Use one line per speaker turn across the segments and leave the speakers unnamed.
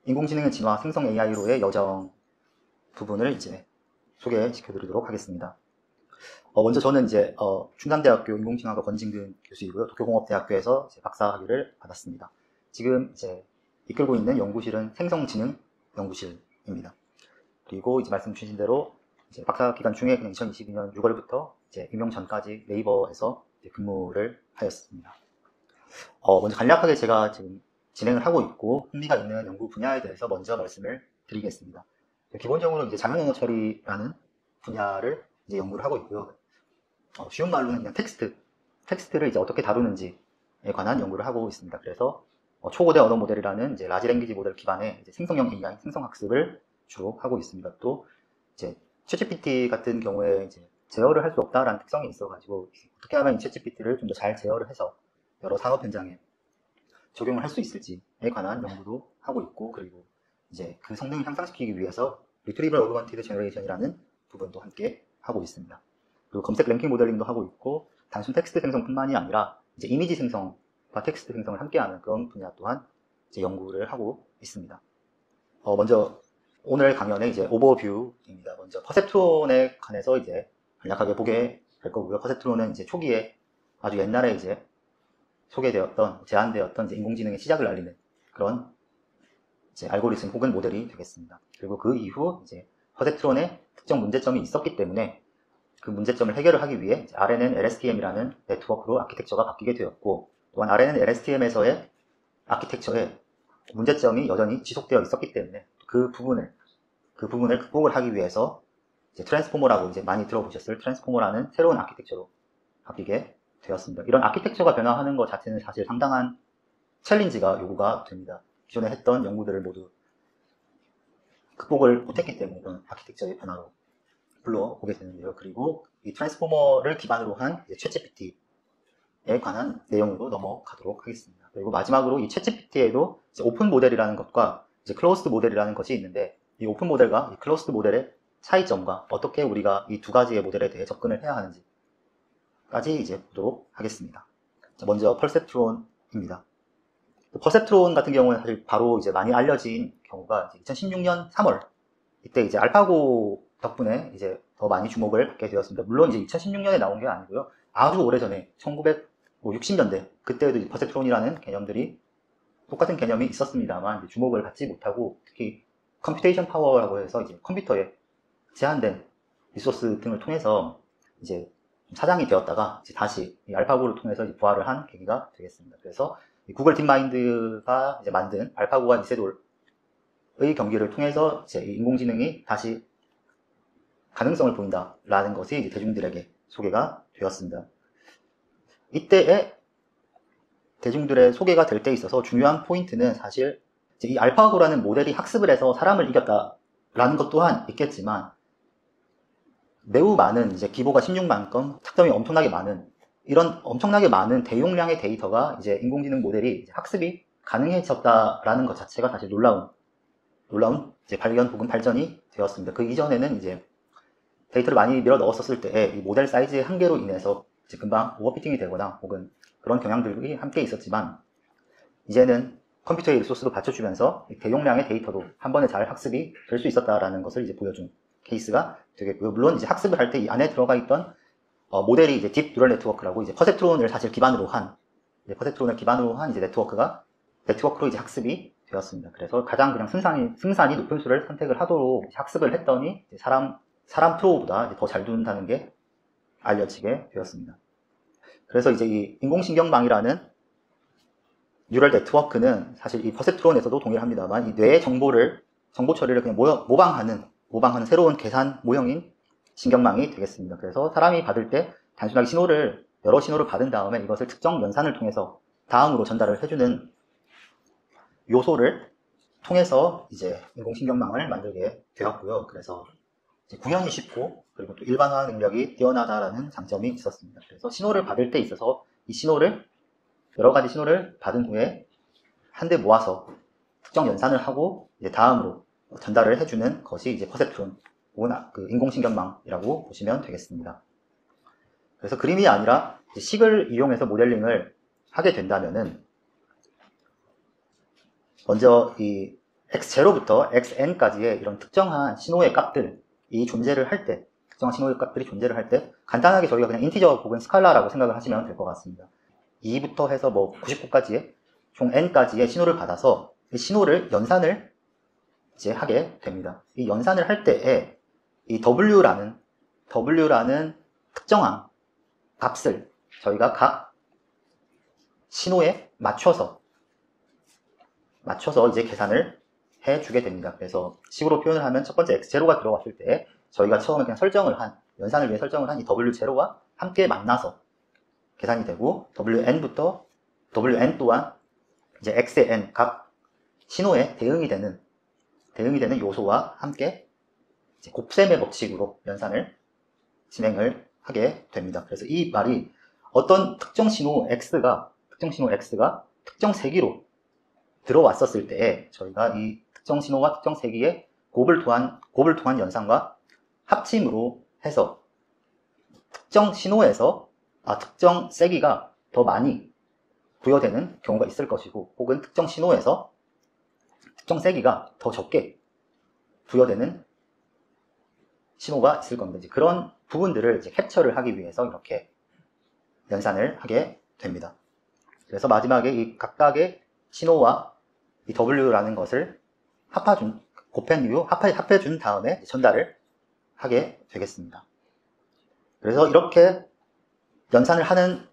인공지능의 진화, 생성 AI로의 여정 부분을 이제 소개시켜 드리도록 하겠습니다. 먼저 저는 이제 충남대학교 인공지능학과 권진근 교수이고요. 도쿄공업대학교에서 이제 박사학위를 받았습니다. 지금 이제 이끌고 있는 연구실은 생성지능 연구실입니다. 그리고 이제 말씀 주신 대로 이제 박사 기간 중에 그냥 2022년 6월부터 이제 임용 전까지 네이버에서 이제 근무를 하였습니다. 먼저 간략하게 제가 지금 진행을 하고 있고 흥미가 있는 연구 분야에 대해서 먼저 말씀을 드리겠습니다. 기본적으로 이제 자연 언어 처리라는 분야를 이제 연구를 하고 있고요. 쉬운 말로는 그냥 텍스트를 이제 어떻게 다루는지에 관한 연구를 하고 있습니다. 그래서 초고대 언어 모델이라는 이제 라지 랭귀지 모델 기반의 이제 생성형 AI, 생성 학습을 주로 하고 있습니다. 또 이제 챗GPT 같은 경우에 이제 제어를 할 수 없다라는 특성이 있어가지고 어떻게 하면 이 챗GPT를 좀 더 잘 제어를 해서 여러 산업 현장에 적용을 할 수 있을지에 관한 연구도 하고 있고, 그리고 이제 그 성능을 향상시키기 위해서 Retrieval Augmented Generation이라는 부분도 함께 하고 있습니다. 그리고 검색 랭킹 모델링도 하고 있고, 단순 텍스트 생성뿐만이 아니라 이제 이미지 생성과 텍스트 생성을 함께하는 그런 분야 또한 이제 연구를 하고 있습니다. 먼저 오늘 강연의 이제 오버뷰입니다. 먼저 퍼셉트론에 관해서 이제 간략하게 보게 될 거고요. 퍼셉트론은 이제 초기에 아주 옛날에 이제 제안되었던 이제 인공지능의 시작을 알리는 그런 이제 알고리즘 혹은 모델이 되겠습니다. 그리고 그 이후 이제 퍼셉트론에 특정 문제점이 있었기 때문에 그 문제점을 해결을 하기 위해 RNN LSTM이라는 네트워크로 아키텍처가 바뀌게 되었고, 또한 RNN LSTM에서의 아키텍처에 문제점이 여전히 지속되어 있었기 때문에 그 부분을 극복을 하기 위해서 이제 트랜스포머라고 이제 많이 들어보셨을 트랜스포머라는 새로운 아키텍처로 바뀌게 되었습니다. 이런 아키텍처가 변화하는 것 자체는 사실 상당한 챌린지가 요구가 됩니다. 기존에 했던 연구들을 모두 극복을 못했기 때문에 이런 아키텍처의 변화로 불러보게 되는데요. 그리고 이 트랜스포머를 기반으로 한 챗GPT에 관한 내용으로 넘어가도록 하겠습니다. 그리고 마지막으로 이 챗GPT에도 오픈 모델이라는 것과 이제 클로스드 모델이라는 것이 있는데, 이 오픈 모델과 이 클로스드 모델의 차이점과 어떻게 우리가 이 두 가지의 모델에 대해 접근을 해야 하는지까지 이제 보도록 하겠습니다. 먼저 퍼셉트론입니다. 퍼셉트론 같은 경우는 사실 바로 이제 많이 알려진 경우가 2016년 3월 이때 이제 알파고 덕분에 이제 더 많이 주목을 받게 되었습니다. 물론 이제 2016년에 나온 게 아니고요. 아주 오래전에 1960년대 그때도 이제 퍼셉트론이라는 개념들이 똑같은 개념이 있었습니다만 이제 주목을 받지 못하고, 특히 컴퓨테이션 파워라고 해서 이제 컴퓨터에 제한된 리소스 등을 통해서 이제 사장이 되었다가 이제 다시 이 알파고를 통해서 이제 부활을 한 계기가 되겠습니다. 그래서 구글 딥마인드가 이제 만든 알파고와 이세돌의 경기를 통해서 이제 인공지능이 다시 가능성을 보인다라는 것이 이제 대중들에게 소개가 되었습니다. 이때에 대중들의 소개가 될 때 있어서 중요한 포인트는 사실 이제 이 알파고라는 모델이 학습을 해서 사람을 이겼다라는 것 또한 있겠지만, 매우 많은 이제 기보가 16만 건, 착점이 엄청나게 많은 이런 엄청나게 많은 대용량의 데이터가 이제 인공지능 모델이 이제 학습이 가능해졌다라는 것 자체가 사실 놀라운 이제 발견 혹은 발전이 되었습니다. 그 이전에는 이제 데이터를 많이 밀어 넣었었을 때 이 모델 사이즈의 한계로 인해서 이제 금방 오버피팅이 되거나 혹은 그런 경향들이 함께 있었지만, 이제는 컴퓨터의 리소스도 받쳐주면서 대용량의 데이터도 한 번에 잘 학습이 될 수 있었다라는 것을 이제 보여준 케이스가 되겠고요. 물론 이제 학습을 할 때 이 안에 들어가 있던 모델이 이제 딥 뉴럴 네트워크라고 이제 퍼셉트론을 사실 기반으로 한 이제 네트워크로 이제 학습이 되었습니다. 그래서 가장 그냥 승산이 높은 수를 선택을 하도록 학습을 했더니 이제 사람 프로보다 더 잘 두는다는 게 알려지게 되었습니다. 그래서 이제 이 인공신경망이라는 뉴럴 네트워크는 사실 이 퍼셉트론에서도 동일합니다만, 이 뇌의 정보 처리를 그냥 모방하는 새로운 계산 모형인 신경망이 되겠습니다. 그래서 사람이 받을 때 단순하게 여러 신호를 받은 다음에 이것을 특정 연산을 통해서 다음으로 전달을 해주는 요소를 통해서 이제 인공신경망을 만들게 되었고요. 그래서 구현이 쉽고 그리고 또 일반화 능력이 뛰어나다라는 장점이 있었습니다. 그래서 신호를 받을 때 있어서 여러 가지 신호를 받은 후에 한데 모아서 특정 연산을 하고 이제 다음으로 전달을 해주는 것이 이제 퍼셉트론 혹은 그 인공신경망이라고 보시면 되겠습니다. 그래서 그림이 아니라 식을 이용해서 모델링을 하게 된다면은, 먼저 이 x0부터 xn까지의 이런 특정한 신호의 값들이 존재를 할 때, 특정한 신호의 값들이 존재를 할 때, 간단하게 저희가 그냥 인티저 혹은 스칼라라고 생각을 하시면 될 것 같습니다. 2부터 해서 뭐 99까지의 총 n까지의 신호를 받아서 이 신호를 연산을 이제 하게 됩니다. 이 연산을 할 때에 이 w라는 특정한 값을 저희가 각 신호에 맞춰서 이제 계산을 해주게 됩니다. 그래서 식으로 표현을 하면 첫 번째 x0가 들어왔을 때 저희가 처음에 그냥 연산을 위해 설정을 한 이 w0와 함께 만나서 계산이 되고, wn 또한 이제 x의 n 값 신호에 대응이 되는 요소와 함께 이제 곱셈의 법칙으로 연산을 진행을 하게 됩니다. 그래서 이 말이 어떤 특정 신호 x가 특정 세기로 들어왔었을 때에 저희가 이 특정 신호와 특정 세기의 곱을 통한 연산과 합침으로 해서 특정 신호에서 특정 세기가 더 많이 부여되는 경우가 있을 것이고, 혹은 특정 신호에서 특정 세기가 더 적게 부여되는 신호가 있을 겁니다. 이제 그런 부분들을 이제 캡처를 하기 위해서 이렇게 연산을 하게 됩니다. 그래서 마지막에 이 각각의 신호와 이 W라는 것을 합해준 다음에 전달을 하게 되겠습니다. 그래서 이렇게 연산을 하는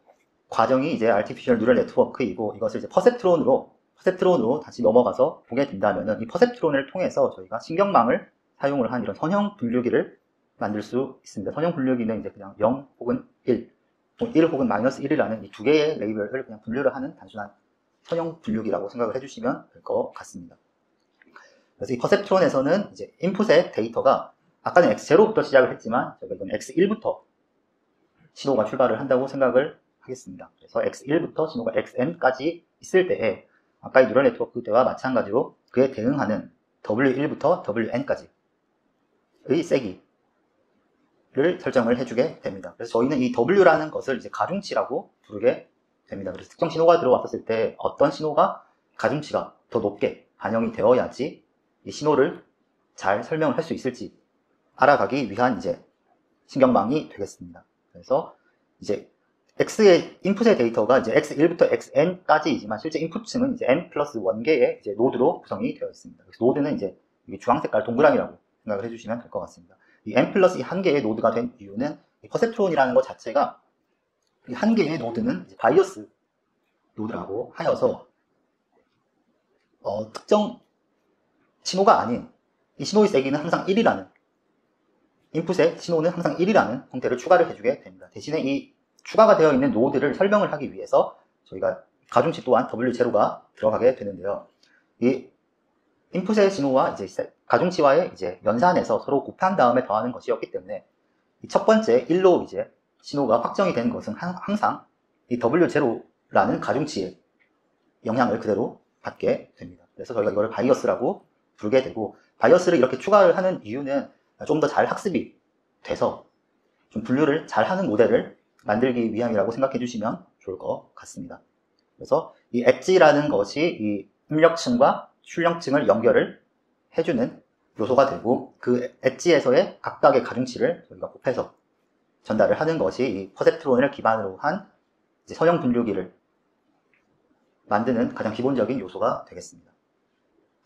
과정이 이제 Artificial Neural Network이고, 이것을 이제 퍼셉트론으로 다시 넘어가서 보게 된다면은, 이 퍼셉트론을 통해서 저희가 신경망을 사용을 한 이런 선형 분류기를 만들 수 있습니다. 선형 분류기는 이제 그냥 0 혹은 1 혹은 -1이라는 이 두 개의 레이블을 그냥 분류를 하는 단순한 선형 분류기라고 생각을 해주시면 될 것 같습니다. 그래서 이 퍼셉트론에서는 이제 인풋의 데이터가 아까는 x0부터 시작을 했지만 저희가 이건 x1부터 신호가 출발을 한다고 생각을 하겠습니다. 그래서 x1부터 신호가 xn까지 있을 때에 아까 이 뉴럴 네트워크 때와 마찬가지로 그에 대응하는 w1부터 wn까지의 세기를 설정을 해주게 됩니다. 그래서 저희는 이 w라는 것을 이제 가중치라고 부르게 됩니다. 그래서 특정 신호가 들어왔을 때 어떤 신호가 가중치가 더 높게 반영이 되어야지 이 신호를 잘 설명을 할 수 있을지 알아가기 위한 이제 신경망이 되겠습니다. 그래서 이제 X의 인풋의 데이터가 이제 X1부터 Xn까지이지만 실제 인풋층은 이제 n 플러스 1개의 이제 노드로 구성이 되어 있습니다. 그래서 노드는 이제 주황 색깔 동그라미라고 생각을 해주시면 될 것 같습니다. 이 n 플러스 1개의 노드가 된 이유는 이 퍼셉트론이라는 것 자체가 이 한 개의 노드는 이제 바이어스 노드라고 하여서 특정 신호가 아닌 이 신호의 세기는 항상 1이라는, 인풋의 신호는 항상 1이라는 형태를 추가를 해주게 됩니다. 대신에 이 추가가 되어 있는 노드를 설명을 하기 위해서 저희가 가중치 또한 W0가 들어가게 되는데요. 이 인풋의 신호와 이제 가중치와의 이제 연산에서 서로 곱한 다음에 더하는 것이었기 때문에 이 첫 번째 1로 이제 신호가 확정이 된 것은 항상 이 W0라는 가중치의 영향을 그대로 받게 됩니다. 그래서 저희가 이걸 바이어스라고 부르게 되고, 바이어스를 이렇게 추가를 하는 이유는 좀 더 잘 학습이 돼서 좀 분류를 잘 하는 모델을 만들기 위함이라고 생각해 주시면 좋을 것 같습니다. 그래서 이 엣지라는 것이 이 입력층과 출력층을 연결을 해주는 요소가 되고, 그 엣지에서의 각각의 가중치를 저희가 곱해서 전달을 하는 것이 이 퍼셉트론을 기반으로 한 이제 선형 분류기를 만드는 가장 기본적인 요소가 되겠습니다.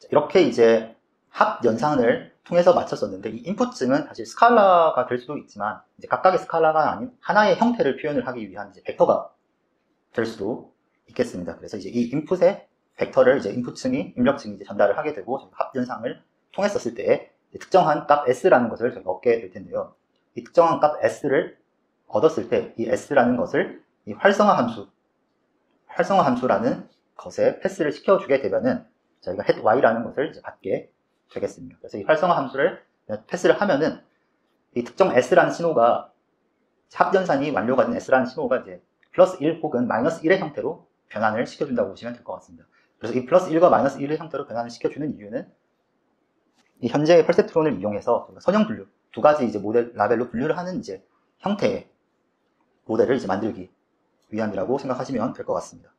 이렇게 이제 합 연산을 통해서 맞췄었는데, 이 인풋층은 사실 스칼라가 될 수도 있지만 이제 각각의 스칼라가 아닌 하나의 형태를 표현을 하기 위한 이제 벡터가 될 수도 있겠습니다. 그래서 이제 이 인풋의 벡터를 이제 인풋층이 입력층이 이제 전달을 하게 되고, 합 연산을 통했었을 때 특정한 값 s라는 것을 저희가 얻게 될 텐데요. 이 특정한 값 s를 얻었을 때 이 s라는 것을 이 활성화 함수라는 것에 패스를 시켜주게 되면은 저희가 head y라는 것을 이제 받게 되겠습니다. 그래서 이 활성화 함수를 패스를 하면은 이 특정 s라는 신호가, 합연산이 완료가 된 s라는 신호가 이제 플러스 1 혹은 마이너스 1의 형태로 변환을 시켜준다고 보시면 될 것 같습니다. 그래서 이 플러스 1과 마이너스 1의 형태로 변환을 시켜주는 이유는 이 현재의 퍼셉트론을 이용해서 선형 분류, 두 가지 이제 모델 라벨로 분류를 하는 이제 형태의 모델을 이제 만들기 위함이라고 생각하시면 될 것 같습니다.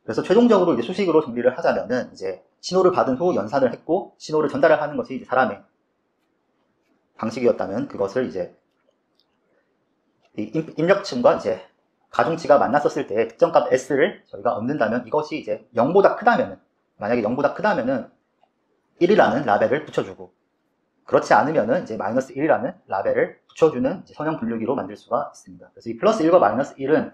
그래서 최종적으로 이제 수식으로 정리를 하자면은 이제 신호를 받은 후 연산을 했고 신호를 전달을 하는 것이 이제 사람의 방식이었다면 그것을 이제 이 입력층과 이제 가중치가 만났었을 때 특정 값 s를 저희가 얻는다면 이것이 이제 0보다 크다면은, 만약에 0보다 크다면은 1이라는 라벨을 붙여주고, 그렇지 않으면은 이제 마이너스 1이라는 라벨을 붙여주는 이제 선형 분류기로 만들 수가 있습니다. 그래서 이 플러스 1과 마이너스 1은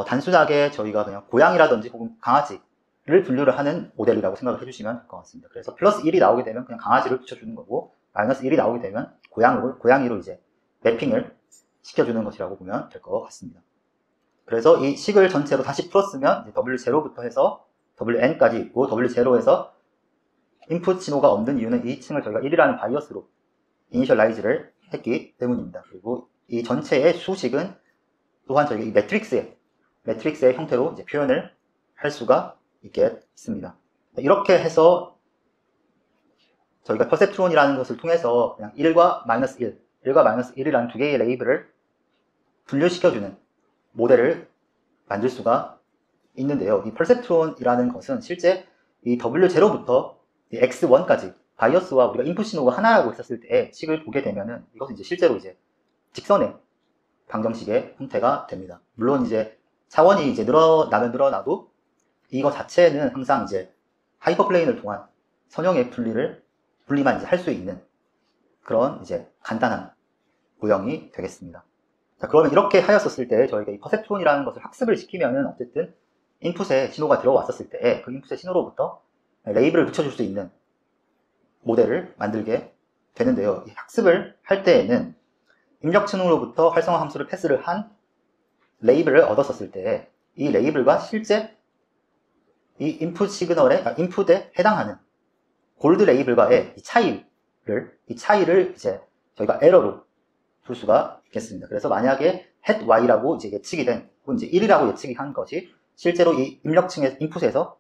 단순하게 저희가 그냥 고양이라든지 혹은 강아지를 분류를 하는 모델이라고 생각을 해주시면 될 것 같습니다. 그래서 플러스 1이 나오게 되면 그냥 강아지를 붙여주는 거고, 마이너스 1이 나오게 되면 고양이로 이제 매핑을 시켜주는 것이라고 보면 될 것 같습니다. 그래서 이 식을 전체로 다시 풀었으면 이제 W0부터 해서 WN까지 있고, W0에서 인풋 신호가 없는 이유는 이 층을 저희가 1이라는 바이어스로 이니셜라이즈를 했기 때문입니다. 그리고 이 전체의 수식은 또한 저희가 이 매트릭스의 형태로 이제 표현을 할 수가 있겠습니다. 이렇게 해서 저희가 퍼셉트론이라는 것을 통해서 그냥 1과 마이너스 1이라는 두 개의 레이블을 분류시켜주는 모델을 만들 수가 있는데요. 이 퍼셉트론이라는 것은 실제 이 W0부터 이 X1까지 바이어스와 우리가 인풋 신호가 하나라고 했었을 때 식을 보게 되면은 이것은 이제 실제로 이제 직선의 방정식의 형태가 됩니다. 물론 이제 차원이 이제 늘어나도 이거 자체는 항상 이제 하이퍼플레인을 통한 선형의 분리만 이제 할 수 있는 그런 이제 간단한 모형이 되겠습니다. 자, 그러면 이렇게 하였었을 때 저희가 이 퍼셉트론이라는 것을 학습을 시키면은 어쨌든 인풋에 신호가 들어왔었을 때 그 인풋의 신호로부터 레이블을 붙여줄 수 있는 모델을 만들게 되는데요. 이 학습을 할 때에는 입력층으로부터 활성화 함수를 패스를 한 레이블을 얻었었을 때 이 레이블과 실제 이 인풋에 해당하는 골드 레이블과의 이 차이를 이제 저희가 에러로 줄 수가 있겠습니다. 그래서 만약에 head y라고 이제 예측이 된, 혹은 이제 1이라고 예측이 한 것이 실제로 이 입력층의 인풋에서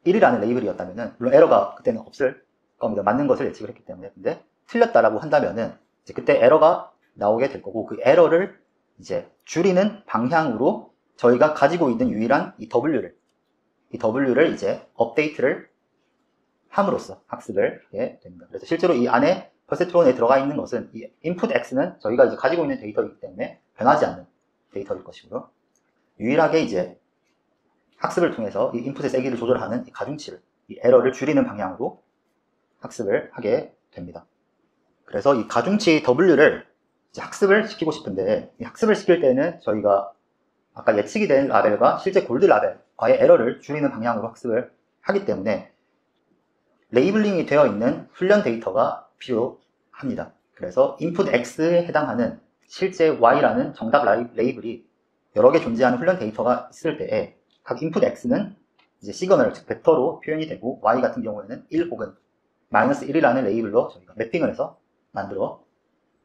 1이라는 레이블이었다면은, 물론 에러가 그때는 없을 겁니다. 맞는 것을 예측을 했기 때문에. 근데 틀렸다라고 한다면은 이제 그때 에러가 나오게 될 거고, 그 에러를 이제 줄이는 방향으로 저희가 가지고 있는 유일한 이 W를 이제 업데이트를 함으로써 학습을 하게 됩니다. 그래서 실제로 이 안에 퍼셉트론에 들어가 있는 것은 이 input x는 저희가 이제 가지고 있는 데이터이기 때문에 변하지 않는 데이터일 것이고요. 유일하게 이제 학습을 통해서 이 인풋의 세기를 조절하는 이 가중치를, 이 에러를 줄이는 방향으로 학습을 하게 됩니다. 그래서 이 가중치 W를 이제 학습을 시키고 싶은데, 이 학습을 시킬 때는 저희가 아까 예측이 된 라벨과 실제 골드 라벨과의 에러를 줄이는 방향으로 학습을 하기 때문에 레이블링이 되어 있는 훈련 데이터가 필요합니다. 그래서 input x에 해당하는 실제 y라는 정답 레이블이 여러 개 존재하는 훈련 데이터가 있을 때에 각 input x는 이제 시그널, 즉 벡터로 표현이 되고, y 같은 경우에는 1 혹은 마이너스 1이라는 레이블로 저희가 매핑을 해서 만들어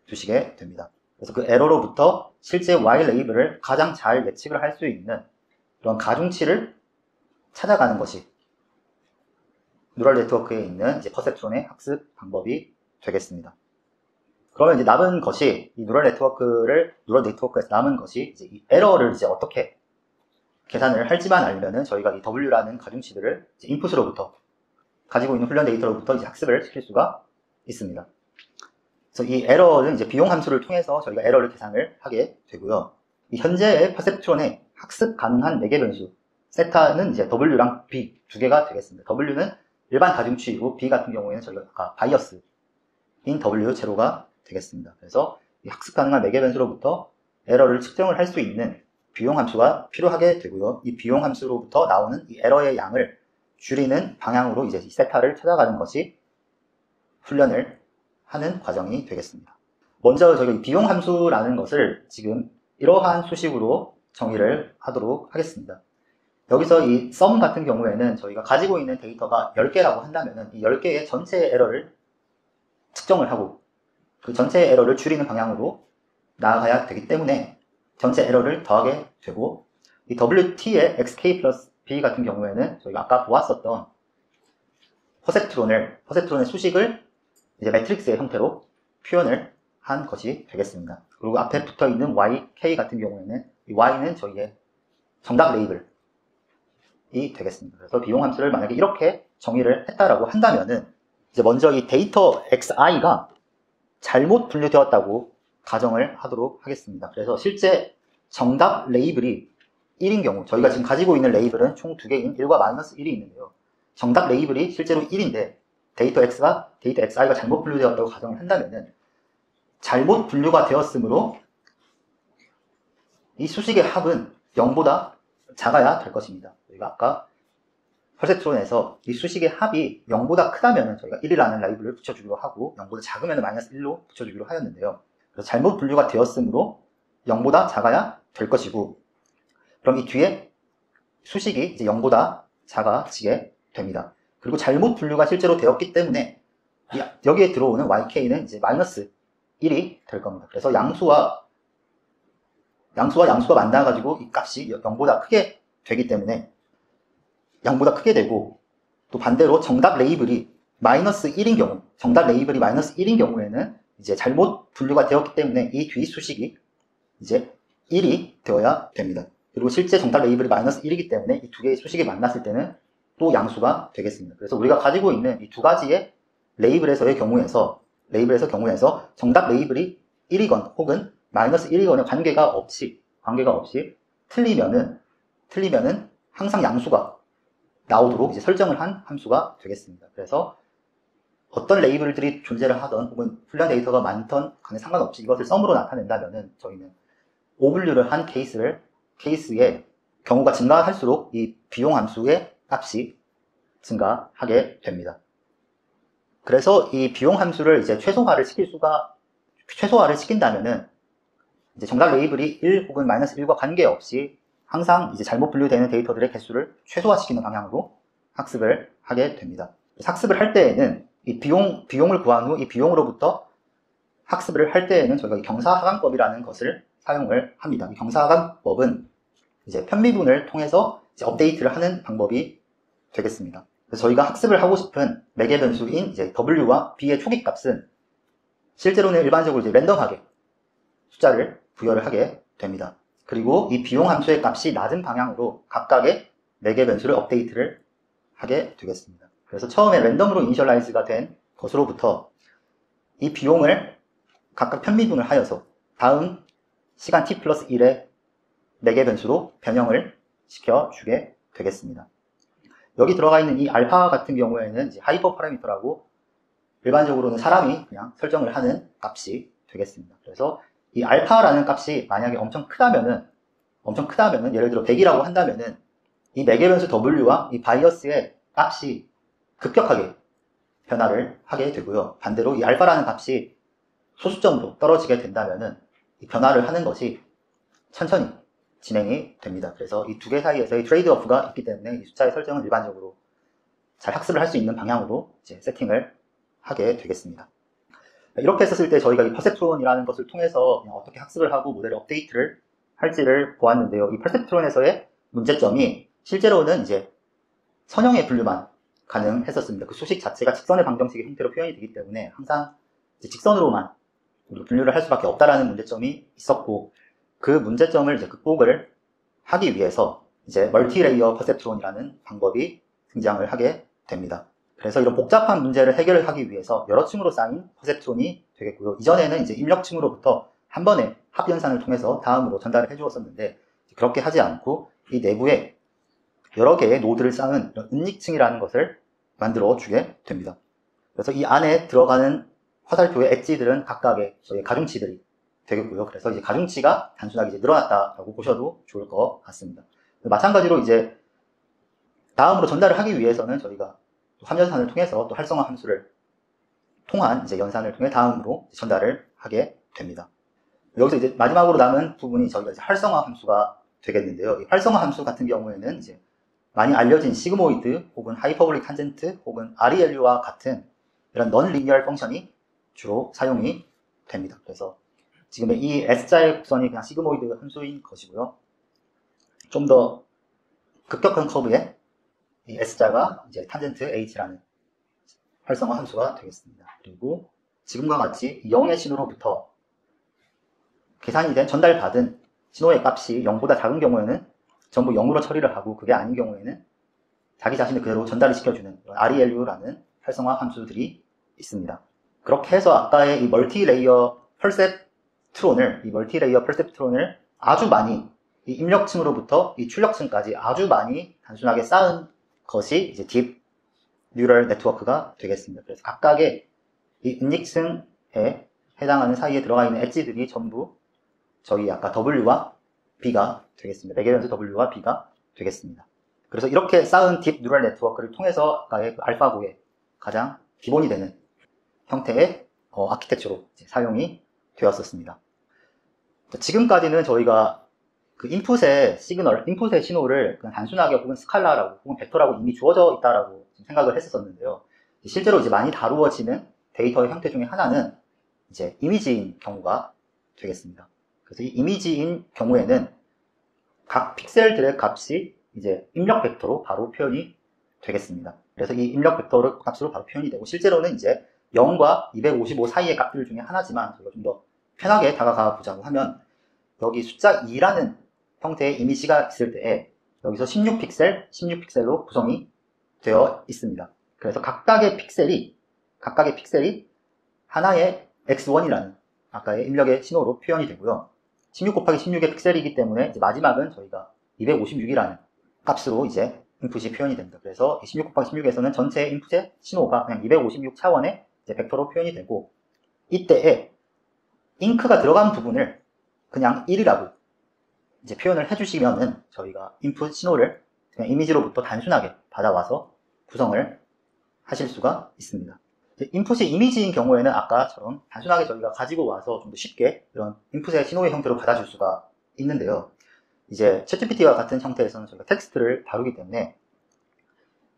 주시게 됩니다. 그래서 그 에러로부터 실제 y 레이블을 가장 잘 예측을 할 수 있는 그런 가중치를 찾아가는 것이 뉴럴 네트워크에 있는 이제 퍼셉트론의 학습 방법이 되겠습니다. 그러면 이제 남은 것이, 이 뉴럴 네트워크에서 남은 것이 이제 이 에러를 이제 어떻게 계산을 할지만 알면은 저희가 이 W라는 가중치들을 이제 인풋으로부터, 가지고 있는 훈련 데이터로부터 이제 학습을 시킬 수가 있습니다. 그래서 이 에러는 이제 비용 함수를 통해서 저희가 에러를 계산을 하게 되고요. 이 현재의 퍼셉트론의 학습 가능한 4개 변수, 세타는 이제 W랑 B 두 개가 되겠습니다. W는 일반 가중치이고, B 같은 경우에는 저희가 아까 바이어스인 W0가 되겠습니다. 그래서 이 학습 가능한 4개 변수로부터 에러를 측정을 할 수 있는 비용 함수가 필요하게 되고요. 이 비용 함수로부터 나오는 이 에러의 양을 줄이는 방향으로 이제 이 세타를 찾아가는 것이 훈련을 하는 과정이 되겠습니다. 먼저 저희가 이 비용 함수라는 것을 지금 이러한 수식으로 정의를 하도록 하겠습니다. 여기서 이 sum 같은 경우에는 저희가 가지고 있는 데이터가 10개라고 한다면은 이 10개의 전체 에러를 측정을 하고 그 전체 에러를 줄이는 방향으로 나아가야 되기 때문에 전체 에러를 더하게 되고, 이 WT의 XK 플러스 B 같은 경우에는 저희가 아까 보았었던 퍼셉트론의 수식을 이제 매트릭스의 형태로 표현을 한 것이 되겠습니다. 그리고 앞에 붙어 있는 YK 같은 경우에는 이 Y는 저희의 정답 레이블인 되겠습니다. 그래서 비용 함수를 만약에 이렇게 정의를 했다라고 한다면은 이제 먼저 이 데이터 xi가 잘못 분류되었다고 가정을 하도록 하겠습니다. 그래서 실제 정답 레이블이 1인 경우, 저희가 지금 가지고 있는 레이블은 총 2개인 1과 마이너스 1이 있는데요. 정답 레이블이 실제로 1인데 데이터 xi가 잘못 분류되었다고 가정을 한다면은 잘못 분류가 되었으므로 이 수식의 합은 0보다 작아야 될 것입니다. 저희가 아까 퍼셉트론에서 이 수식의 합이 0보다 크다면 저희가 1이라는 레이블을 붙여주기로 하고 0보다 작으면 마이너스 1로 붙여주기로 하였는데요. 그래서 잘못 분류가 되었으므로 0보다 작아야 될 것이고, 그럼 이 뒤에 수식이 이제 0보다 작아지게 됩니다. 그리고 잘못 분류가 실제로 되었기 때문에 여기에 들어오는 YK는 이제 마이너스 1이 될 겁니다. 그래서 양수와 양수가 만나가지고 이 값이 0보다 크게 되기 때문에 0보다 크게 되고, 또 반대로 정답 레이블이 마이너스 1인 경우, 정답 레이블이 마이너스 1인 경우에는 이제 잘못 분류가 되었기 때문에 이 뒤 수식이 이제 1이 되어야 됩니다. 그리고 실제 정답 레이블이 마이너스 1이기 때문에 이 두 개의 수식이 만났을 때는 또 양수가 되겠습니다. 그래서 우리가 가지고 있는 이 두 가지의 레이블에서의 경우에서 정답 레이블이 1이건 혹은 마이너스 1이건의 관계가 없이 틀리면은 항상 양수가 나오도록 이제 설정을 한 함수가 되겠습니다. 그래서 어떤 레이블들이 존재를 하던 혹은 불량 데이터가 많던 간에 상관없이 이것을 썸으로 나타낸다면은 저희는 오분류를 한 케이스의 경우가 증가할수록 이 비용 함수의 값이 증가하게 됩니다. 그래서 이 비용 함수를 이제 최소화를 시킨다면은 이제 정답 레이블이 1 혹은 마이너스 1과 관계없이 항상 이제 잘못 분류되는 데이터들의 개수를 최소화시키는 방향으로 학습을 하게 됩니다. 학습을 할 때에는 이 비용을 구한 후 이 비용으로부터 학습을 할 때에는 저희가 경사하강법이라는 것을 사용을 합니다. 이 경사하강법은 이제 편미분을 통해서 이제 업데이트를 하는 방법이 되겠습니다. 그래서 저희가 학습을 하고 싶은 매개 변수인 이제 W와 B의 초기 값은 실제로는 일반적으로 이제 랜덤하게 숫자를 부여를 하게 됩니다. 그리고 이 비용 함수의 값이 낮은 방향으로 각각의 매개 변수를 업데이트를 하게 되겠습니다. 그래서 처음에 랜덤으로 이니셜라이즈가 된 것으로부터 이 비용을 각각 편미분을 하여서 다음 시간 t 플러스 1의 매개 변수로 변형을 시켜주게 되겠습니다. 여기 들어가 있는 이 알파 같은 경우에는 이제 하이퍼 파라미터라고 일반적으로는 사람이 그냥 설정을 하는 값이 되겠습니다. 그래서 이 알파라는 값이 만약에 엄청 크다면은 예를 들어 100이라고 한다면은 이 매개 변수 W와 이 바이어스의 값이 급격하게 변화를 하게 되고요. 반대로 이 알파라는 값이 소수점으로 떨어지게 된다면은 이 변화를 하는 것이 천천히 진행이 됩니다. 그래서 이 두 개 사이에서의 트레이드오프가 있기 때문에 이 숫자의 설정은 일반적으로 잘 학습을 할 수 있는 방향으로 이제 세팅을 하게 되겠습니다. 이렇게 했었을 때 저희가 이 퍼셉트론이라는 것을 통해서 어떻게 학습을 하고 모델을 업데이트를 할지를 보았는데요. 이 퍼셉트론에서의 문제점이 실제로는 이제 선형의 분류만 가능했었습니다. 그 수식 자체가 직선의 방정식의 형태로 표현이 되기 때문에 항상 이제 직선으로만 분류를 할 수밖에 없다라는 문제점이 있었고, 그 문제점을 이제 극복을 하기 위해서 이제 멀티레이어 퍼셉트론이라는 방법이 등장을 하게 됩니다. 그래서 이런 복잡한 문제를 해결하기 위해서 여러 층으로 쌓인 퍼셉트론이 되겠고요. 이전에는 이제 입력층으로부터 한 번에 합연산을 통해서 다음으로 전달을 해주었었는데, 그렇게 하지 않고 이 내부에 여러 개의 노드를 쌓은 이런 은닉층이라는 것을 만들어 주게 됩니다. 그래서 이 안에 들어가는 화살표의 엣지들은 각각의 저희 가중치들이 되겠고요. 그래서 이제 가중치가 단순하게 이제 늘어났다라고 보셔도 좋을 것 같습니다. 마찬가지로 이제 다음으로 전달을 하기 위해서는 저희가 함연산을 통해서 또 활성화 함수를 통한 이제 연산을 통해 다음으로 전달을 하게 됩니다. 여기서 이제 마지막으로 남은 부분이 저희가 이제 활성화 함수가 되겠는데요. 이 활성화 함수 같은 경우에는 이제 많이 알려진 시그모이드 혹은 하이퍼볼릭 탄젠트 혹은 ReLU와 같은 이런 넌 리니얼 펑션이 주로 사용이 됩니다. 그래서 지금의 이 S자의 곡선이 그냥 시그모이드 함수인 것이고요. 좀 더 급격한 커브에 이 S자가 이제 탄젠트 H라는 활성화 함수가 되겠습니다. 그리고 지금과 같이 0의 신호로부터 계산이 된 전달받은 신호의 값이 0보다 작은 경우에는 전부 0으로 처리를 하고, 그게 아닌 경우에는 자기 자신을 그대로 전달을 시켜주는 ReLU라는 활성화 함수들이 있습니다. 그렇게 해서 아까의 이 멀티레이어 퍼셉트론을 아주 많이 이 입력층으로부터 이 출력층까지 아주 많이 단순하게 쌓은 것이 이제 딥 뉴럴 네트워크가 되겠습니다. 그래서 각각의 이 은닉층에 해당하는 사이에 들어가 있는 엣지들이 전부 저희 아까 W와 B가 되겠습니다. 매개변수 W와 B가 되겠습니다. 그래서 이렇게 쌓은 딥 뉴럴 네트워크를 통해서 아까의 그 알파고의 가장 기본이 되는 형태의 아키텍처로 사용이 되었었습니다. 지금까지는 저희가 그 인풋의 신호를 그냥 단순하게 혹은 스칼라라고 혹은 벡터라고 이미 주어져 있다라고 생각을 했었는데요. 실제로 이제 많이 다루어지는 데이터의 형태 중에 하나는 이제 이미지인 경우가 되겠습니다. 그래서 이 이미지인 경우에는 각 픽셀들의 값이 이제 입력 벡터로 바로 표현이 되겠습니다. 그래서 이 입력 벡터 값으로 바로 표현이 되고, 실제로는 이제 0과 255 사이의 값들 중에 하나지만 저희가 좀 더 편하게 다가가 보자고 하면, 여기 숫자 2라는 형태의 이미지가 있을 때에 여기서 16픽셀로 구성이 되어 있습니다. 그래서 각각의 픽셀이 하나의 x1이라는 아까의 입력의 신호로 표현이 되고요. 16 곱하기 16의 픽셀이기 때문에 이제 마지막은 저희가 256이라는 값으로 이제 인풋이 표현이 됩니다. 그래서 16 곱하기 16에서는 전체 인풋의 신호가 그냥 256 차원의 이제 벡터로 표현이 되고, 이때에 잉크가 들어간 부분을 그냥 1이라고 이제 표현을 해주시면은 저희가 인풋 신호를 그냥 이미지로부터 단순하게 받아와서 구성을 하실 수가 있습니다. 인풋이 이미지인 경우에는 아까처럼 단순하게 저희가 가지고 와서 좀 더 쉽게 이런 인풋의 신호의 형태로 받아줄 수가 있는데요. 이제 챗GPT와 같은 형태에서는 저희가 텍스트를 다루기 때문에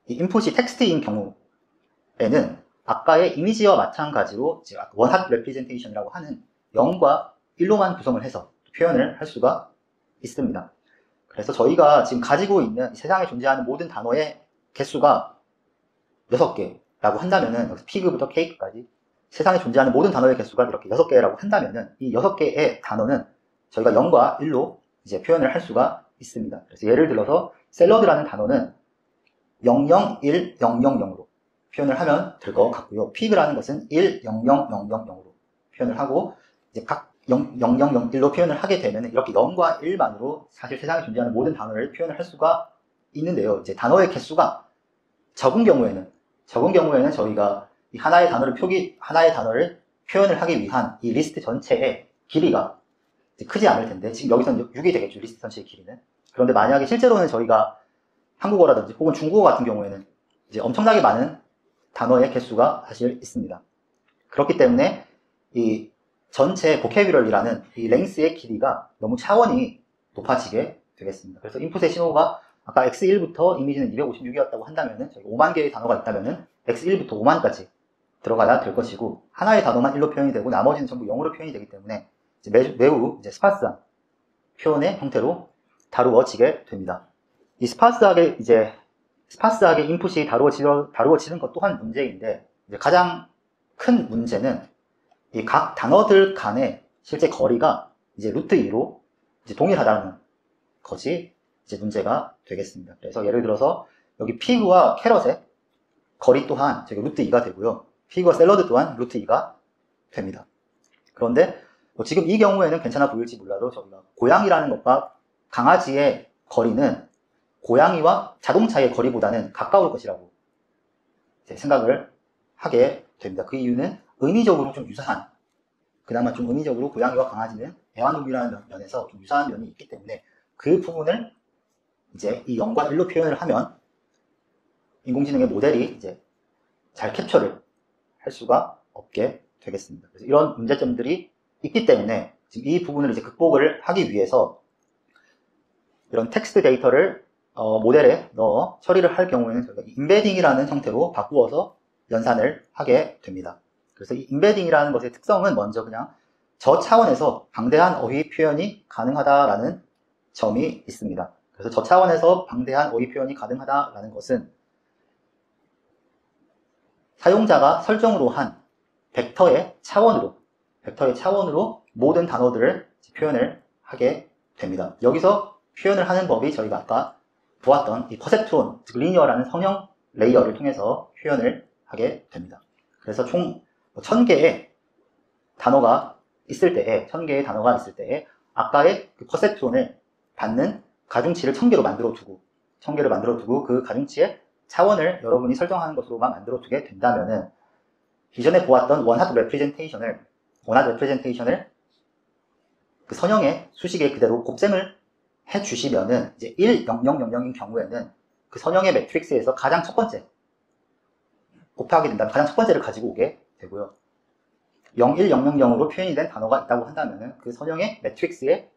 이 인풋이 텍스트인 경우에는 아까의 이미지와 마찬가지로 원핫 레프리젠테이션이라고 하는 0과 1로만 구성을 해서 표현을 할 수가 있습니다. 그래서 저희가 지금 가지고 있는 세상에 존재하는 모든 단어의 개수가 6개라고 한다면은, 여기서 피그부터 케이크까지 세상에 존재하는 모든 단어의 개수가 이렇게 6개라고 한다면은, 이 6개의 단어는 저희가 0과 1로 이제 표현을 할 수가 있습니다. 그래서 예를 들어서 샐러드라는 단어는 001000으로 표현을 하면 될 것 같고요. 피그라는 것은 100000으로 표현을 하고, 이제 각 0001로 표현을 하게 되면 이렇게 0과 1만으로 사실 세상에 존재하는 모든 단어를 표현을 할 수가 있는데요. 이제 단어의 개수가 적은 경우에는 저희가 이 하나의 단어를 표현을 하기 위한 이 리스트 전체의 길이가 크지 않을 텐데, 지금 여기서는 6이 되겠죠, 리스트 전체의 길이는. 그런데 만약에 실제로는 저희가 한국어라든지 혹은 중국어 같은 경우에는 이제 엄청나게 많은 단어의 개수가 사실 있습니다. 그렇기 때문에 이 전체 보캐뷸러리라는 이 랭스의 길이가 너무 차원이 높아지게 되겠습니다. 그래서 인풋의 신호가 아까 x1부터 이미지는 256이었다고 한다면은, 저희 5만 개의 단어가 있다면은 x1부터 5만까지 들어가야 될 것이고, 하나의 단어만 1로 표현이 되고 나머지는 전부 0으로 표현이 되기 때문에 이제 매우 이제 스파스한 표현의 형태로 다루어지게 됩니다. 이 스파스하게 인풋이 다루어지는 것 또한 문제인데, 이제 가장 큰 문제는 이 각 단어들 간의 실제 거리가 이제 루트 2로 이제 동일하다는 것이 이제 문제가 되겠습니다. 그래서 예를 들어서 여기 피그와 캐럿의 거리 또한 저기 루트 2가 되고요. 피그와 샐러드 또한 루트 2가 됩니다. 그런데 지금 이 경우에는 괜찮아 보일지 몰라도 저희가 고양이라는 것과 강아지의 거리는 고양이와 자동차의 거리보다는 가까울 것이라고 생각을 하게 됩니다. 그 이유는 의미적으로 좀 유사한, 그나마 좀 의미적으로 고양이와 강아지는 애완동물이라는 면에서 좀 유사한 면이 있기 때문에 그 부분을 이제 이 0과 1로 표현을 하면 인공지능의 모델이 이제 잘 캡처를 할 수가 없게 되겠습니다. 그래서 이런 문제점들이 있기 때문에 지금 이 부분을 이제 극복을 하기 위해서 이런 텍스트 데이터를 모델에 넣어 처리를 할 경우에는 저희가 임베딩이라는 형태로 바꾸어서 연산을 하게 됩니다. 그래서 이 임베딩이라는 것의 특성은 먼저 그냥 저 차원에서 방대한 어휘 표현이 가능하다라는 점이 있습니다. 그래서 저 차원에서 방대한 어휘 표현이 가능하다라는 것은 사용자가 설정으로 한 벡터의 차원으로 모든 단어들을 표현을 하게 됩니다. 여기서 표현을 하는 법이 저희가 아까 보았던 이 퍼셉트론, 즉 리니어라는 성형 레이어를 통해서 표현을 하게 됩니다. 그래서 총 1000개의 단어가 있을 때에, 아까의 그 퍼셉트론을 받는 가중치를 1000개로 만들어 두고 그 가중치의 차원을 여러분이 설정하는 것으로만 만들어 두게 된다면은 이전에 보았던 원하드 레프레젠테이션을 그 선형의 수식에 그대로 곱셈을 해 주시면은 이제 10000인 경우에는 그 선형의 매트릭스에서 가장 첫 번째 곱하게 된다면 가장 첫 번째를 가지고 오게 되고요. 01000으로 표현이 된 단어가 있다고 한다면은 그 선형의 매트릭스에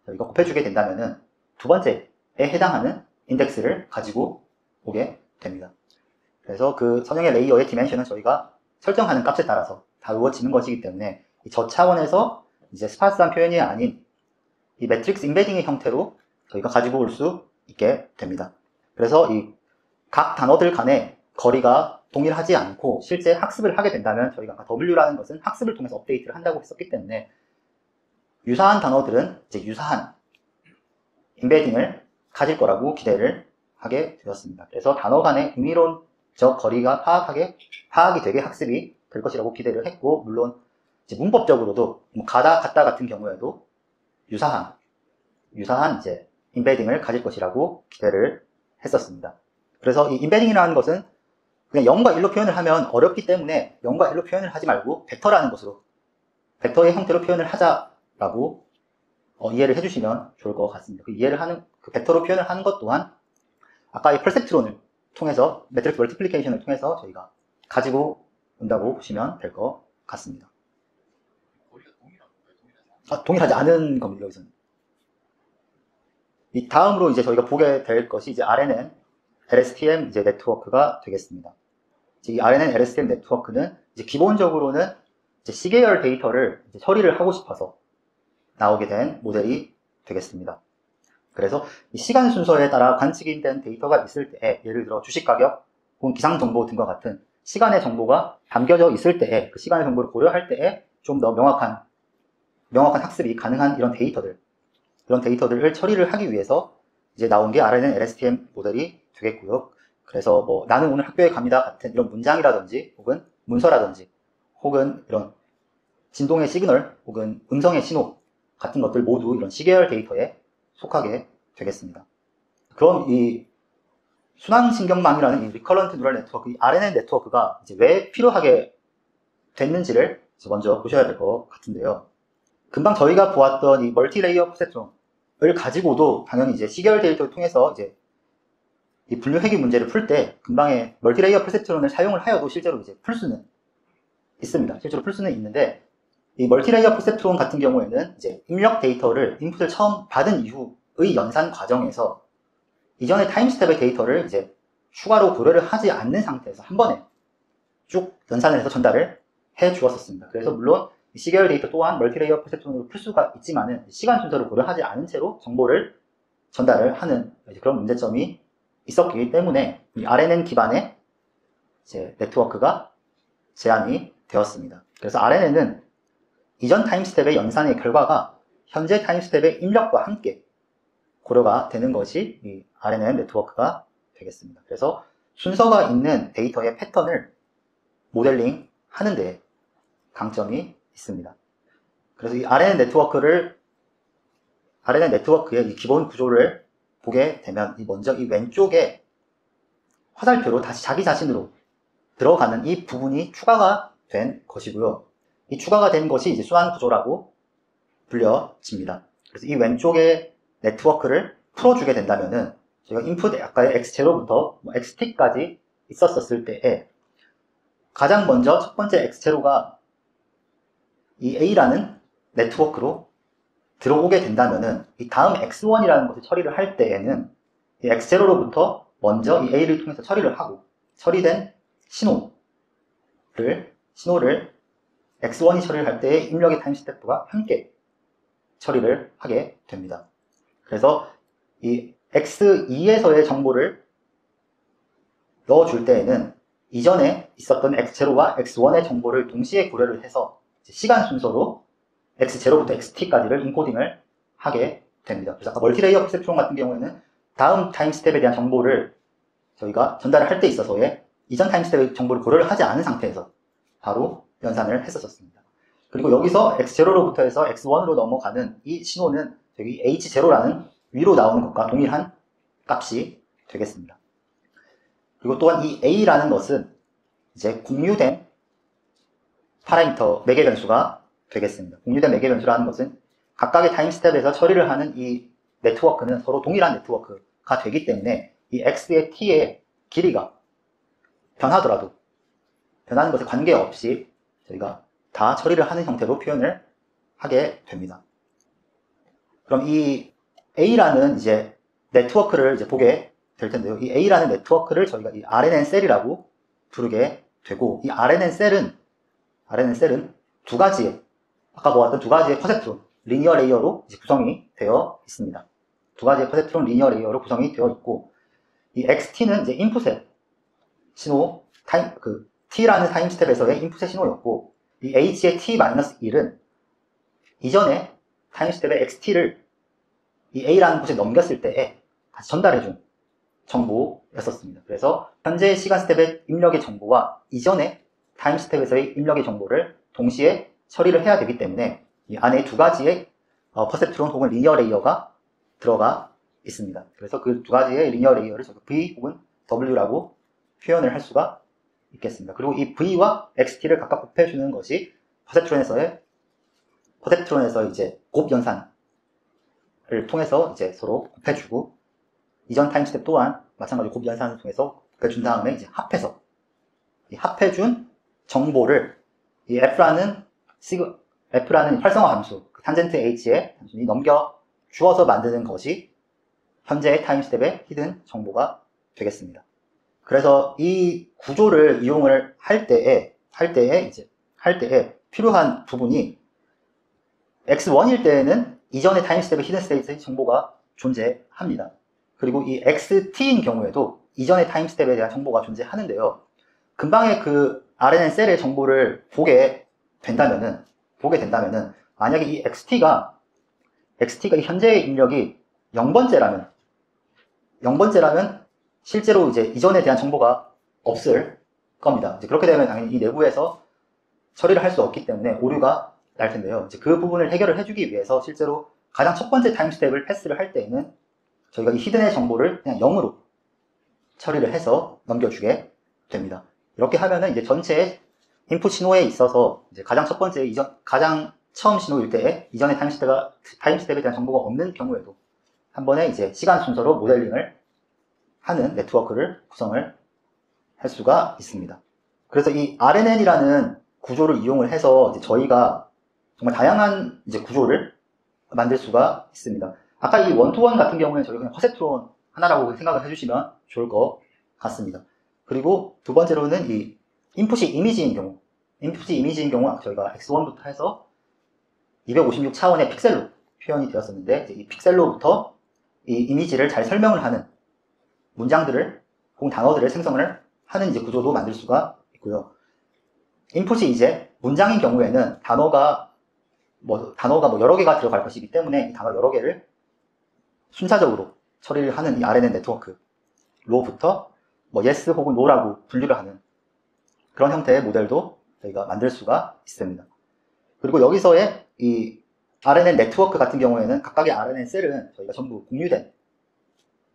저희가 곱해주게 된다면은 두 번째에 해당하는 인덱스를 가지고 오게 됩니다. 그래서 그 선형의 레이어의 디멘션은 저희가 설정하는 값에 따라서 다루어지는 것이기 때문에 저 차원에서 이제 스파스한 표현이 아닌 이 매트릭스 임베딩의 형태로 저희가 가지고 올 수 있게 됩니다. 그래서 이 각 단어들 간의 거리가 동일하지 않고 실제 학습을 하게 된다면 저희가 아까 W라는 것은 학습을 통해서 업데이트를 한다고 했었기 때문에 유사한 단어들은 이제 유사한 임베딩을 가질 거라고 기대를 하게 되었습니다. 그래서 단어 간의 의미론적 거리가 파악이 되게 학습이 될 것이라고 기대를 했고, 물론 이제 문법적으로도 같다 같은 경우에도 유사한 이제 임베딩을 가질 것이라고 기대를 했었습니다. 그래서 이 임베딩이라는 것은 그냥 0과 1로 표현을 하면 어렵기 때문에 0과 1로 표현을 하지 말고 벡터라는 것으로, 벡터의 형태로 표현을 하자라고 이해를 해주시면 좋을 것 같습니다. 그 벡터로 표현을 하는 것 또한 아까 이 퍼셉트론을 통해서, 매트릭스 멀티플리케이션을 통해서 저희가 가지고 온다고 보시면 될 것 같습니다. 동일하지 않은 겁니다, 여기서는. 이 다음으로 이제 저희가 보게 될 것이 이제 RNN LSTM 이제 네트워크가 되겠습니다. 이 RNN LSTM 네트워크는 이제 기본적으로는 이제 시계열 데이터를 이제 처리를 하고 싶어서 나오게 된 모델이 되겠습니다. 그래서 이 시간 순서에 따라 관측이 된 데이터가 있을 때, 예를 들어 주식 가격 혹은 기상 정보 등과 같은 시간의 정보가 담겨져 있을 때에, 그 시간의 정보를 고려할 때에 좀 더 명확한 학습이 가능한 이런 데이터들을 처리를 하기 위해서 이제 나온 게 RNN LSTM 모델이 되겠고요. 그래서 뭐 나는 오늘 학교에 갑니다 같은 이런 문장이라든지 혹은 문서라든지 혹은 이런 진동의 시그널 혹은 음성의 신호 같은 것들 모두 이런 시계열 데이터에 속하게 되겠습니다. 그럼 이 순환신경망이라는 이 리커런트 뉴럴 네트워크, 이 RNN 네트워크가 이제 왜 필요하게 됐는지를 먼저 보셔야 될 것 같은데요. 금방 저희가 보았던 이 멀티레이어 퍼셉트론을 가지고도 당연히 이제 시계열 데이터를 통해서 이제 이 분류 회귀 문제를 풀 때 금방의 멀티레이어 퍼셉트론을 사용을 하여도 실제로 이제 풀 수는 있습니다. 실제로 풀 수는 있는데, 이 멀티레이어 퍼셉트론 같은 경우에는 이제 입력 데이터를 인풋을 처음 받은 이후의 연산 과정에서 이전의 타임 스텝의 데이터를 이제 추가로 고려를 하지 않는 상태에서 한 번에 쭉 연산을 해서 전달을 해 주었었습니다. 그래서 물론 시계열 데이터 또한 멀티레이어 퍼셉트론으로 풀 수가 있지만은 시간 순서를 고려하지 않은 채로 정보를 전달을 하는 그런 문제점이 있었기 때문에 이 RNN 기반의 이제 네트워크가 제안이 되었습니다. 그래서 RNN은 이전 타임스텝의 연산의 결과가 현재 타임스텝의 입력과 함께 고려가 되는 것이 이 RNN 네트워크가 되겠습니다. 그래서 순서가 있는 데이터의 패턴을 모델링 하는데 강점이 있습니다. 그래서 이 RNN 네트워크의 이 기본 구조를 보게 되면 먼저 이 왼쪽에 화살표로 다시 자기 자신으로 들어가는 이 부분이 추가가 된 것이고요. 이 추가가 된 것이 이제 순환 구조라고 불려집니다. 그래서 이 왼쪽의 네트워크를 풀어주게 된다면은 저희가 인풋 아까의 x0부터 xt까지 있었을 때에 가장 먼저 첫 번째 x0가 이 a라는 네트워크로 들어오게 된다면은 이 다음 x1이라는 것을 처리를 할 때에는 이 x0로부터 먼저 이 a를 통해서 처리를 하고 처리된 신호를 x1이 처리를 할 때의 입력의 타임 스텝과 함께 처리를 하게 됩니다. 그래서 이 x2에서의 정보를 넣어줄 때에는 이전에 있었던 x0와 x1의 정보를 동시에 고려를 해서 시간 순서로 x0부터 xt까지를 인코딩을 하게 됩니다. 그래서 아까 멀티레이어 퍼셉트론 같은 경우에는 다음 타임 스텝에 대한 정보를 저희가 전달을 할 때 있어서의 이전 타임 스텝의 정보를 고려를 하지 않은 상태에서 바로 연산을 했었습니다. 그리고 여기서 x0로부터 해서 x1으로 넘어가는 이 신호는 저기 h0라는 위로 나오는 것과 동일한 값이 되겠습니다. 그리고 또한 이 a라는 것은 이제 공유된 파라미터 매개 변수가 되겠습니다. 공유된 매개 변수라는 것은 각각의 타임 스텝에서 처리를 하는 이 네트워크는 서로 동일한 네트워크가 되기 때문에 이 x의 t의 길이가 변하더라도 변하는 것에 관계없이 저희가 다 처리를 하는 형태로 표현을 하게 됩니다. 그럼 이 A라는 이제 네트워크를 이제 보게 될 텐데요. 이 A라는 네트워크를 저희가 이 RNN 셀이라고 부르게 되고, 이 RNN 셀은 두 가지의, 아까 보았던 두 가지의 퍼셉트론, 리니어 레이어로 이제 구성이 되어 있습니다. 두 가지의 퍼셉트론 리니어 레이어로 구성이 되어 있고, 이 XT는 이제 인풋의 신호, T라는 타임 스텝에서의 인풋의 신호였고, 이 H의 T-1은 이전에 타임 스텝의 XT를 이 A라는 곳에 넘겼을 때에 다시 전달해준 정보였었습니다. 그래서 현재 시간 스텝의 입력의 정보와 이전의 타임 스텝에서의 입력의 정보를 동시에 처리를 해야 되기 때문에 이 안에 두 가지의 퍼셉트론 혹은 리니어 레이어가 들어가 있습니다. 그래서 그 두 가지의 리니어 레이어를 V 혹은 W라고 표현을 할 수가 있겠습니다. 그리고 이 V와 XT를 각각 곱해주는 것이 퍼셉트론에서 이제 곱 연산을 통해서 이제 서로 곱해주고, 이전 타임 스텝 또한 마찬가지로 곱 연산을 통해서 곱해준 다음에 이제 이 합해준 정보를 이 F라는 활성화 함수, 탄젠트 H에 단순히 넘겨 주어서 만드는 것이 현재의 타임 스텝의 히든 정보가 되겠습니다. 그래서 이 구조를 이용을 할 때에 필요한 부분이 x1일 때에는 이전의 타임 스텝의 히든 스테이트의 정보가 존재합니다. 그리고 이 XT인 경우에도 이전의 타임 스텝에 대한 정보가 존재하는데요. 금방의 그 RNN 셀의 정보를 보게 된다면은 만약에 이 XT가 이 현재의 입력이 0번째라면 실제로 이제 이전에 대한 정보가 없을 겁니다. 이제 그렇게 되면 당연히 이 내부에서 처리를 할 수 없기 때문에 오류가 날 텐데요. 이제 그 부분을 해결을 해주기 위해서 실제로 가장 첫 번째 타임 스텝을 패스를 할 때에는 저희가 이 히든의 정보를 그냥 0으로 처리를 해서 넘겨주게 됩니다. 이렇게 하면은 이제 전체 인풋 신호에 있어서 이제 가장 처음 신호일 때에 이전의 타임 스텝에 대한 정보가 없는 경우에도 한 번에 이제 시간 순서로 모델링을 하는 네트워크를 구성을 할 수가 있습니다. 그래서 이 RNN이라는 구조를 이용을 해서 이제 저희가 정말 다양한 이제 구조를 만들 수가 있습니다. 아까 이 원투원 같은 경우에는 저희가 그냥 퍼셉트론 하나라고 생각을 해주시면 좋을 것 같습니다. 그리고 두 번째로는 이 인풋이 이미지인 경우 저희가 x1부터 해서 256 차원의 픽셀로 표현이 되었었는데, 이 픽셀로부터 이 이미지를 잘 설명을 하는 문장들을 혹은 단어들을 생성을 하는 이제 구조도 만들 수가 있고요. 인풋이 이제 문장인 경우에는 단어가 여러 개가 들어갈 것이기 때문에 이 단어 여러 개를 순차적으로 처리를 하는 이 RNN 네트워크로부터 yes 혹은 no라고 분류를 하는 그런 형태의 모델도 저희가 만들 수가 있습니다. 그리고 여기서의 이 RNN 네트워크 같은 경우에는 각각의 RNN 셀은 저희가 전부 공유된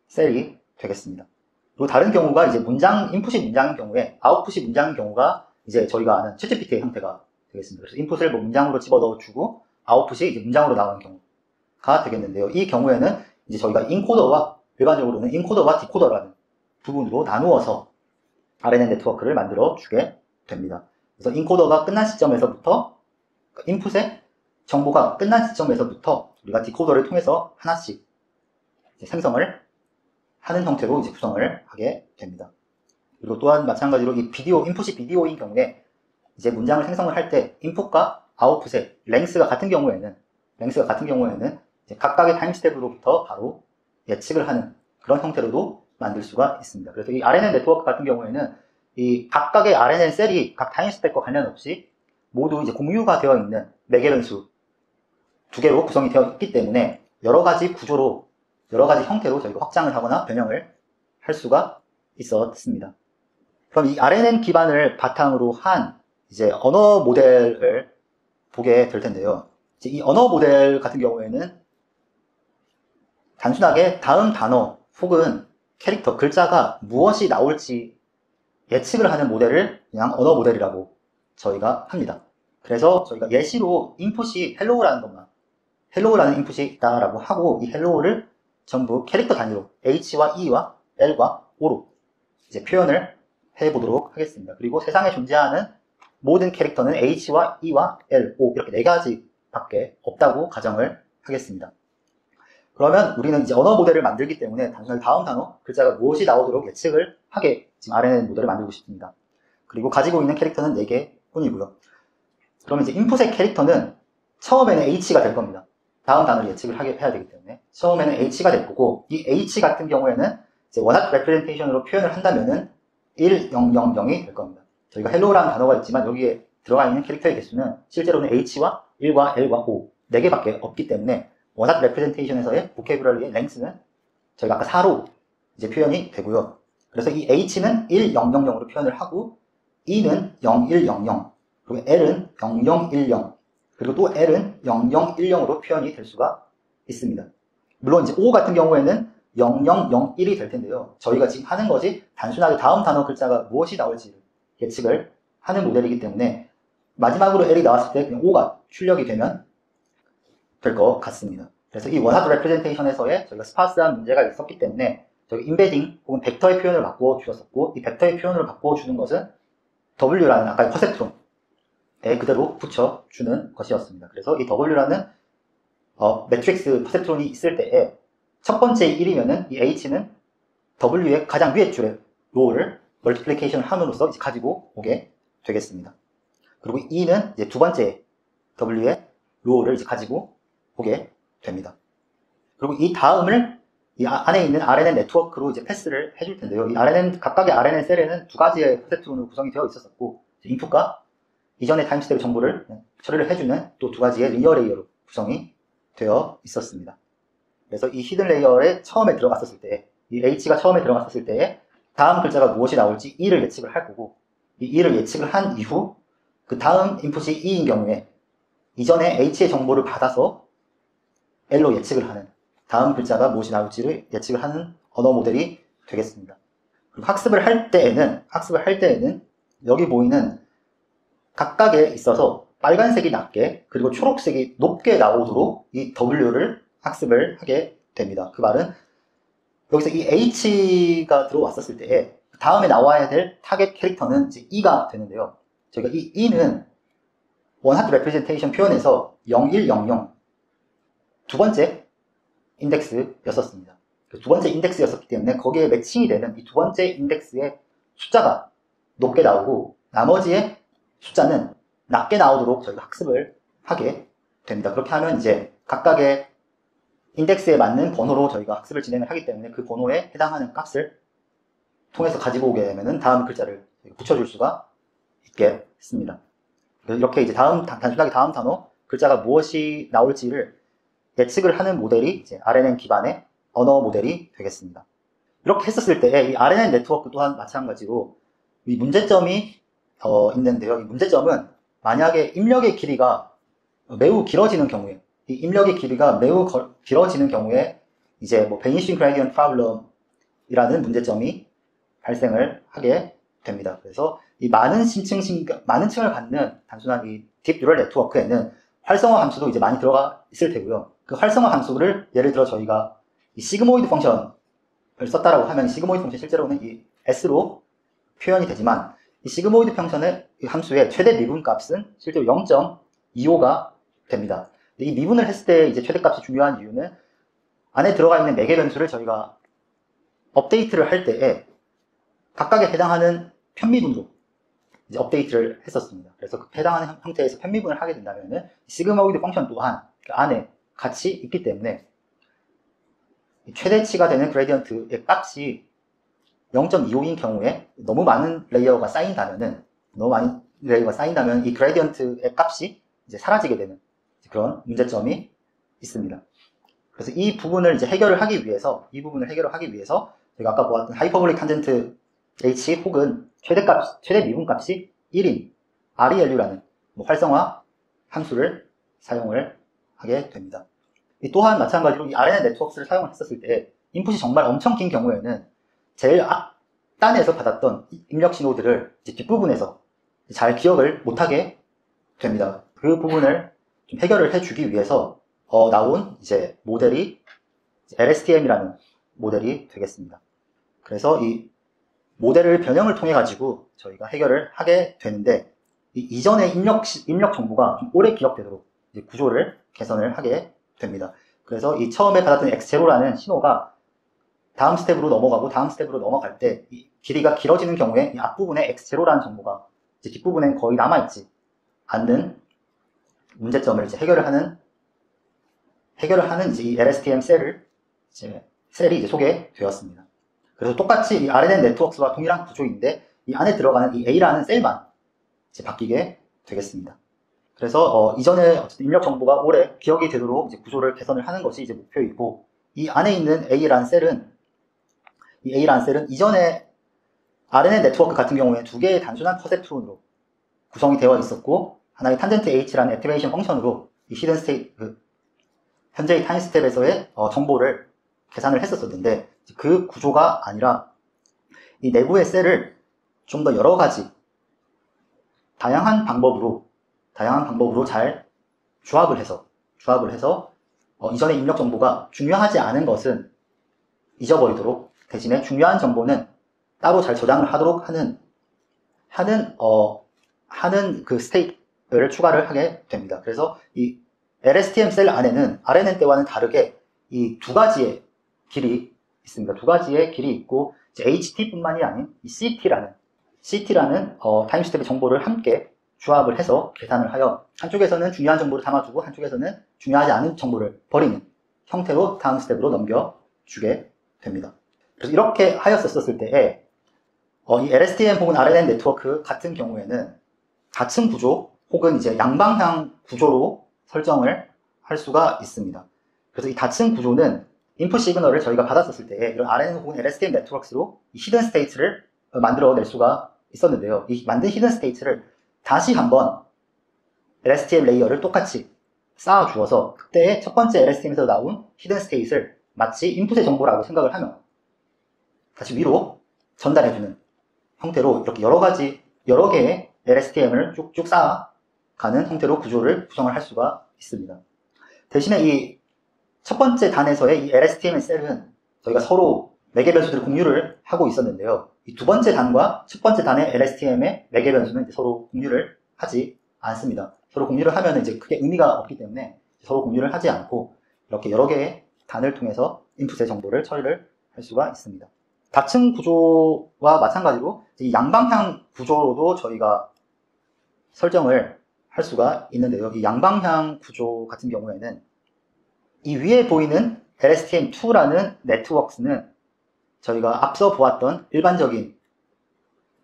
셀이 되겠습니다. 그리고 다른 경우가 이제 인풋이 문장인 경우에 아웃풋이 문장인 경우가 이제 저희가 아는 챗GPT의 형태가 되겠습니다. 그래서 인풋을 문장으로 집어넣어 주고 아웃풋이 이제 문장으로 나오는 경우가 되겠는데요. 이 경우에는 이제 저희가 일반적으로는 인코더와 디코더라는 부분으로 나누어서 RNN 네트워크를 만들어 주게 됩니다. 그래서 인코더가 끝난 시점에서부터 인풋의 정보가 끝난 시점에서부터 우리가 디코더를 통해서 하나씩 생성을 하는 형태로 이제 구성을 하게 됩니다. 그리고 또한 마찬가지로 이 인풋이 비디오인 경우에 이제 문장을 생성을 할 때 인풋과 아웃풋의 랭스가 같은 경우에는 이제 각각의 타임 스텝으로부터 바로 예측을 하는 그런 형태로도 만들 수가 있습니다. 그래서 이 RNN 네트워크 같은 경우에는 이 각각의 RNN 셀이 각 타임 스텝과 관련 없이 모두 이제 공유가 되어 있는 매개 변수 두 개로 구성이 되어 있기 때문에 여러 가지 구조로 여러 가지 형태로 저희가 확장을 하거나 변형을 할 수가 있었습니다. 그럼 이 RNN 기반을 바탕으로 한 이제 언어 모델을 보게 될 텐데요. 이제 이 언어 모델 같은 경우에는 단순하게 다음 단어 혹은 캐릭터, 글자가 무엇이 나올지 예측을 하는 모델을 그냥 언어 모델이라고 저희가 합니다. 그래서 저희가 예시로 인풋이 헬로우라는 것만, 헬로우라는 인풋이 있다라고 하고, 이 헬로우를 전부 캐릭터 단위로 H와 E와 L과 O로 이제 표현을 해보도록 하겠습니다. 그리고 세상에 존재하는 모든 캐릭터는 H와 E와 L, O 이렇게 4가지밖에 없다고 가정을 하겠습니다. 그러면 우리는 이제 언어 모델을 만들기 때문에 단순하게 다음 단어, 글자가 무엇이 나오도록 예측을 하게 지금 RNN 모델을 만들고 싶습니다. 그리고 가지고 있는 캐릭터는 4개 뿐이고요. 그러면 이제 인풋의 캐릭터는 처음에는 H가 될 겁니다. 다음 단어를 예측을 해야 되기 때문에 처음에는 H가 될 거고, 이 H 같은 경우에는 이제 원핫 레프레젠테이션으로 표현을 한다면은 1000이 될 겁니다. 저희가 헬로우라는 단어가 있지만 여기에 들어가 있는 캐릭터의 개수는 실제로는 H와 1과 L과 O 4개밖에 없기 때문에 원핫 레프레젠테이션에서의 보케브러리의 랭스는 저희가 아까 4로 이제 표현이 되고요. 그래서 이 H는 1000으로 표현을 하고, E는 0100, 그리고 L은 0010, 그리고 또 L은 0010으로 표현이 될 수가 있습니다. 물론 이제 O 같은 경우에는 0001이 될 텐데요. 저희가 지금 하는 것이 단순하게 다음 단어 글자가 무엇이 나올지 예측을 하는 모델이기 때문에 마지막으로 L이 나왔을 때 그냥 O가 출력이 되면 될 것 같습니다. 그래서 이 원하드 레프레젠테이션에서의 저희가 스파스한 문제가 있었기 때문에 저희 인베딩 혹은 벡터의 표현을 바꿔 주셨었고, 이 벡터의 표현을 바꿔 주는 것은 W라는 아까의 퍼셉트론에 그대로 붙여주는 것이었습니다. 그래서 이 W라는 매트릭스 퍼셉트론이 있을 때에 첫 번째 1이면은 이 H는 W의 가장 위에 줄의 로우를 멀티플리케이션을 함으로써 이제 가지고 오게 되겠습니다. 그리고 E는 이제 두 번째 W의 로우를 이제 가지고 오게 됩니다. 그리고 이 다음을 이 안에 있는 RNN 네트워크로 이제 패스를 해줄 텐데요. 이 RNN, 각각의 RNN 셀에는 2가지의 퍼셉트론으로 구성이 되어 있었었고, 인풋과 이전의 타임스텝 정보를 처리를 해주는 또 2가지의 리어 레이어로 구성이 되어 있었습니다. 그래서 이 히든 레이어에 처음에 들어갔었을 때, 이 H가 처음에 들어갔었을 때에 다음 글자가 무엇이 나올지 E를 예측을 할 거고, 이 E를 예측을 한 이후 그 다음 인풋이 E인 경우에 이전에 H의 정보를 받아서 L로 예측을 하는, 다음 글자가 무엇이 나올지를 예측을 하는 언어 모델이 되겠습니다. 그리고 학습을 할 때에는 여기 보이는 각각에 있어서 빨간색이 낮게 그리고 초록색이 높게 나오도록 이 W를 학습을 하게 됩니다. 그 말은 여기서 이 H가 들어왔었을 때에 다음에 나와야 될 타겟 캐릭터는 이제 E가 되는데요. 저희가 이 E는 원하드 레프레젠테이션 표현에서 0100 두 번째 인덱스였었습니다. 두 번째 인덱스였었기 때문에 거기에 매칭이 되는 이 두 번째 인덱스의 숫자가 높게 나오고 나머지의 숫자는 낮게 나오도록 저희가 학습을 하게 됩니다. 그렇게 하면 이제 각각의 인덱스에 맞는 번호로 저희가 학습을 진행을 하기 때문에 그 번호에 해당하는 값을 통해서 가지고 오게 되면은 다음 글자를 붙여줄 수가 있겠습니다. 이렇게 이제 단순하게 다음 단어 글자가 무엇이 나올지를 예측을 하는 모델이 이제 RNN 기반의 언어 모델이 되겠습니다. 이렇게 했었을 때 이 RNN 네트워크 또한 마찬가지로 이 문제점이 있는데요. 이 문제점은 만약에 입력의 길이가 매우 길어지는 경우에, 이 입력의 길이가 매우 길어지는 경우에 이제 뭐 Vanishing Gradient Problem이라는 문제점이 발생을 하게 됩니다. 그래서 이 많은 층을 갖는 단순한 이 딥 뉴럴 네트워크에는 활성화 함수도 이제 많이 들어가 있을 테고요. 그 활성화 함수를 예를 들어 저희가 이 시그모이드 펑션을 썼다라고 하면 시그모이드 펑션 실제로는 이 S로 표현이 되지만 이 시그모이드 펑션의 이 함수의 최대 미분 값은 실제로 0.25가 됩니다. 이 미분을 했을 때 이제 최대값이 중요한 이유는 안에 들어가 있는 매개 변수를 저희가 업데이트를 할 때에 각각에 해당하는 편미분으로 이제 업데이트를 했었습니다. 그래서 그 해당하는 형태에서 편미분을 하게 된다면은 시그모이드 펑션 또한 그 안에 같이 있기 때문에 최대치가 되는 그레디언트의 값이 0.25인 경우에 너무 많은 레이어가 쌓인다면 이 그레디언트의 값이 이제 사라지게 되는 그런 문제점이 있습니다. 그래서 이 부분을 이제 해결을 하기 위해서, 제가 아까 보았던 하이퍼볼릭 탄젠트 h 혹은 최대 미분값이 1인 ReLU라는 활성화 함수를 사용을 하게 됩니다. 또한 마찬가지로 이 RNN 네트워크를 사용을 했었을 때 인풋이 정말 엄청 긴 경우에는 제일 앞단에서 받았던 입력 신호들을 이제 뒷부분에서 잘 기억을 못하게 됩니다. 그 부분을 좀 해결을 해주기 위해서 나온 이제 모델이 LSTM이라는 모델이 되겠습니다. 그래서 이 모델을 변형을 통해 가지고 저희가 해결을 하게 되는데, 이전의 입력 정보가 좀 오래 기억되도록 이제 구조를 개선을 하게 됩니다. 그래서 이 처음에 받았던 x0라는 신호가 다음 스텝으로 넘어갈 때 이 길이가 길어지는 경우에 이 앞부분에 x0라는 정보가 이제 뒷부분엔 거의 남아있지 않는 문제점을 이제 해결을 하는 이제 이 LSTM 셀이 이제 소개되었습니다. 그래서 똑같이 이 RNN 네트워크와 동일한 구조인데 이 안에 들어가는 이 A라는 셀만 이제 바뀌게 되겠습니다. 그래서 이전에 어쨌든 입력 정보가 오래 기억이 되도록 이제 구조를 개선을 하는 것이 이제 목표이고, 이 안에 있는 A라는 셀은 이전에 RNN 네트워크 같은 경우에 두 개의 단순한 퍼셉트론으로 구성이 되어 있었고, 하나의 탄젠트 H라는 액티베이션 펑션으로 이 히든 스테이트, 현재의 타임 스텝에서의 정보를 계산을 했었는데, 그 구조가 아니라 이 내부의 셀을 좀 더 여러 가지 다양한 방법으로 잘 조합을 해서 이전의 입력 정보가 중요하지 않은 것은 잊어버리도록, 대신에 중요한 정보는 따로 잘 저장을 하도록 하는 그 스테이트를 추가를 하게 됩니다. 그래서 이 LSTM 셀 안에는 RNN 때와는 다르게 이 두 가지의 길이 있습니다. 두 가지의 길이 있고, 이제 HT뿐만이 아닌 이 CT라는 타임 스텝의 정보를 함께 조합을 해서 계산을 하여 한쪽에서는 중요한 정보를 담아주고 한쪽에서는 중요하지 않은 정보를 버리는 형태로 다음 스텝으로 넘겨주게 됩니다. 그래서 이렇게 하였었을 때에 이 LSTM 혹은 RNN 네트워크 같은 경우에는 좌측 구조 혹은 이제 양방향 구조로 설정을 할 수가 있습니다. 그래서 이 다층 구조는 인풋 시그널을 저희가 받았었을 때 이런 RNN 혹은 LSTM 네트워크로 이 히든 스테이트를 만들어낼 수가 있었는데요. 이 만든 히든 스테이트를 다시 한번 LSTM 레이어를 똑같이 쌓아주어서 그때의 첫 번째 LSTM에서 나온 히든 스테이트를 마치 인풋의 정보라고 생각을 하면 다시 위로 전달해주는 형태로 이렇게 여러 개의 LSTM을 쭉쭉 쌓아가는 형태로 구조를 구성을 할 수가 있습니다. 대신에 이 첫 번째 단에서의 이 LSTM 셀은 저희가 서로 매개 변수들을 공유를 하고 있었는데요. 이 두 번째 단과 첫 번째 단의 LSTM의 매개 변수는 이제 서로 공유를 하지 않습니다. 서로 공유를 하면 이제 크게 의미가 없기 때문에 서로 공유를 하지 않고 이렇게 여러 개의 단을 통해서 인풋의 정보를 처리를 할 수가 있습니다. 다층 구조와 마찬가지로 이 양방향 구조로도 저희가 설정을 할 수가 있는데요. 이 양방향 구조 같은 경우에는 이 위에 보이는 LSTM2라는 네트워크는 저희가 앞서 보았던 일반적인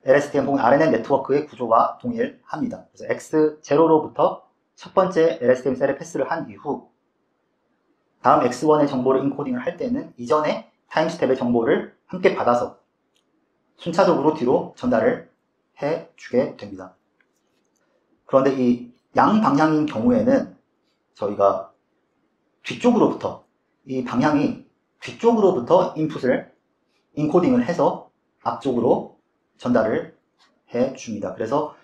LSTM 혹은 RNN 네트워크의 구조와 동일합니다. 그래서 X0로부터 첫 번째 LSTM 셀에 패스를 한 이후 다음 X1의 정보를 인코딩을 할 때는 이전의 타임 스텝의 정보를 함께 받아서 순차적으로 뒤로 전달을 해주게 됩니다. 그런데 이 양방향인 경우에는 저희가 이 방향이 뒤쪽으로부터 인풋을 인코딩을 해서 앞쪽으로 전달을 해줍니다. 그래서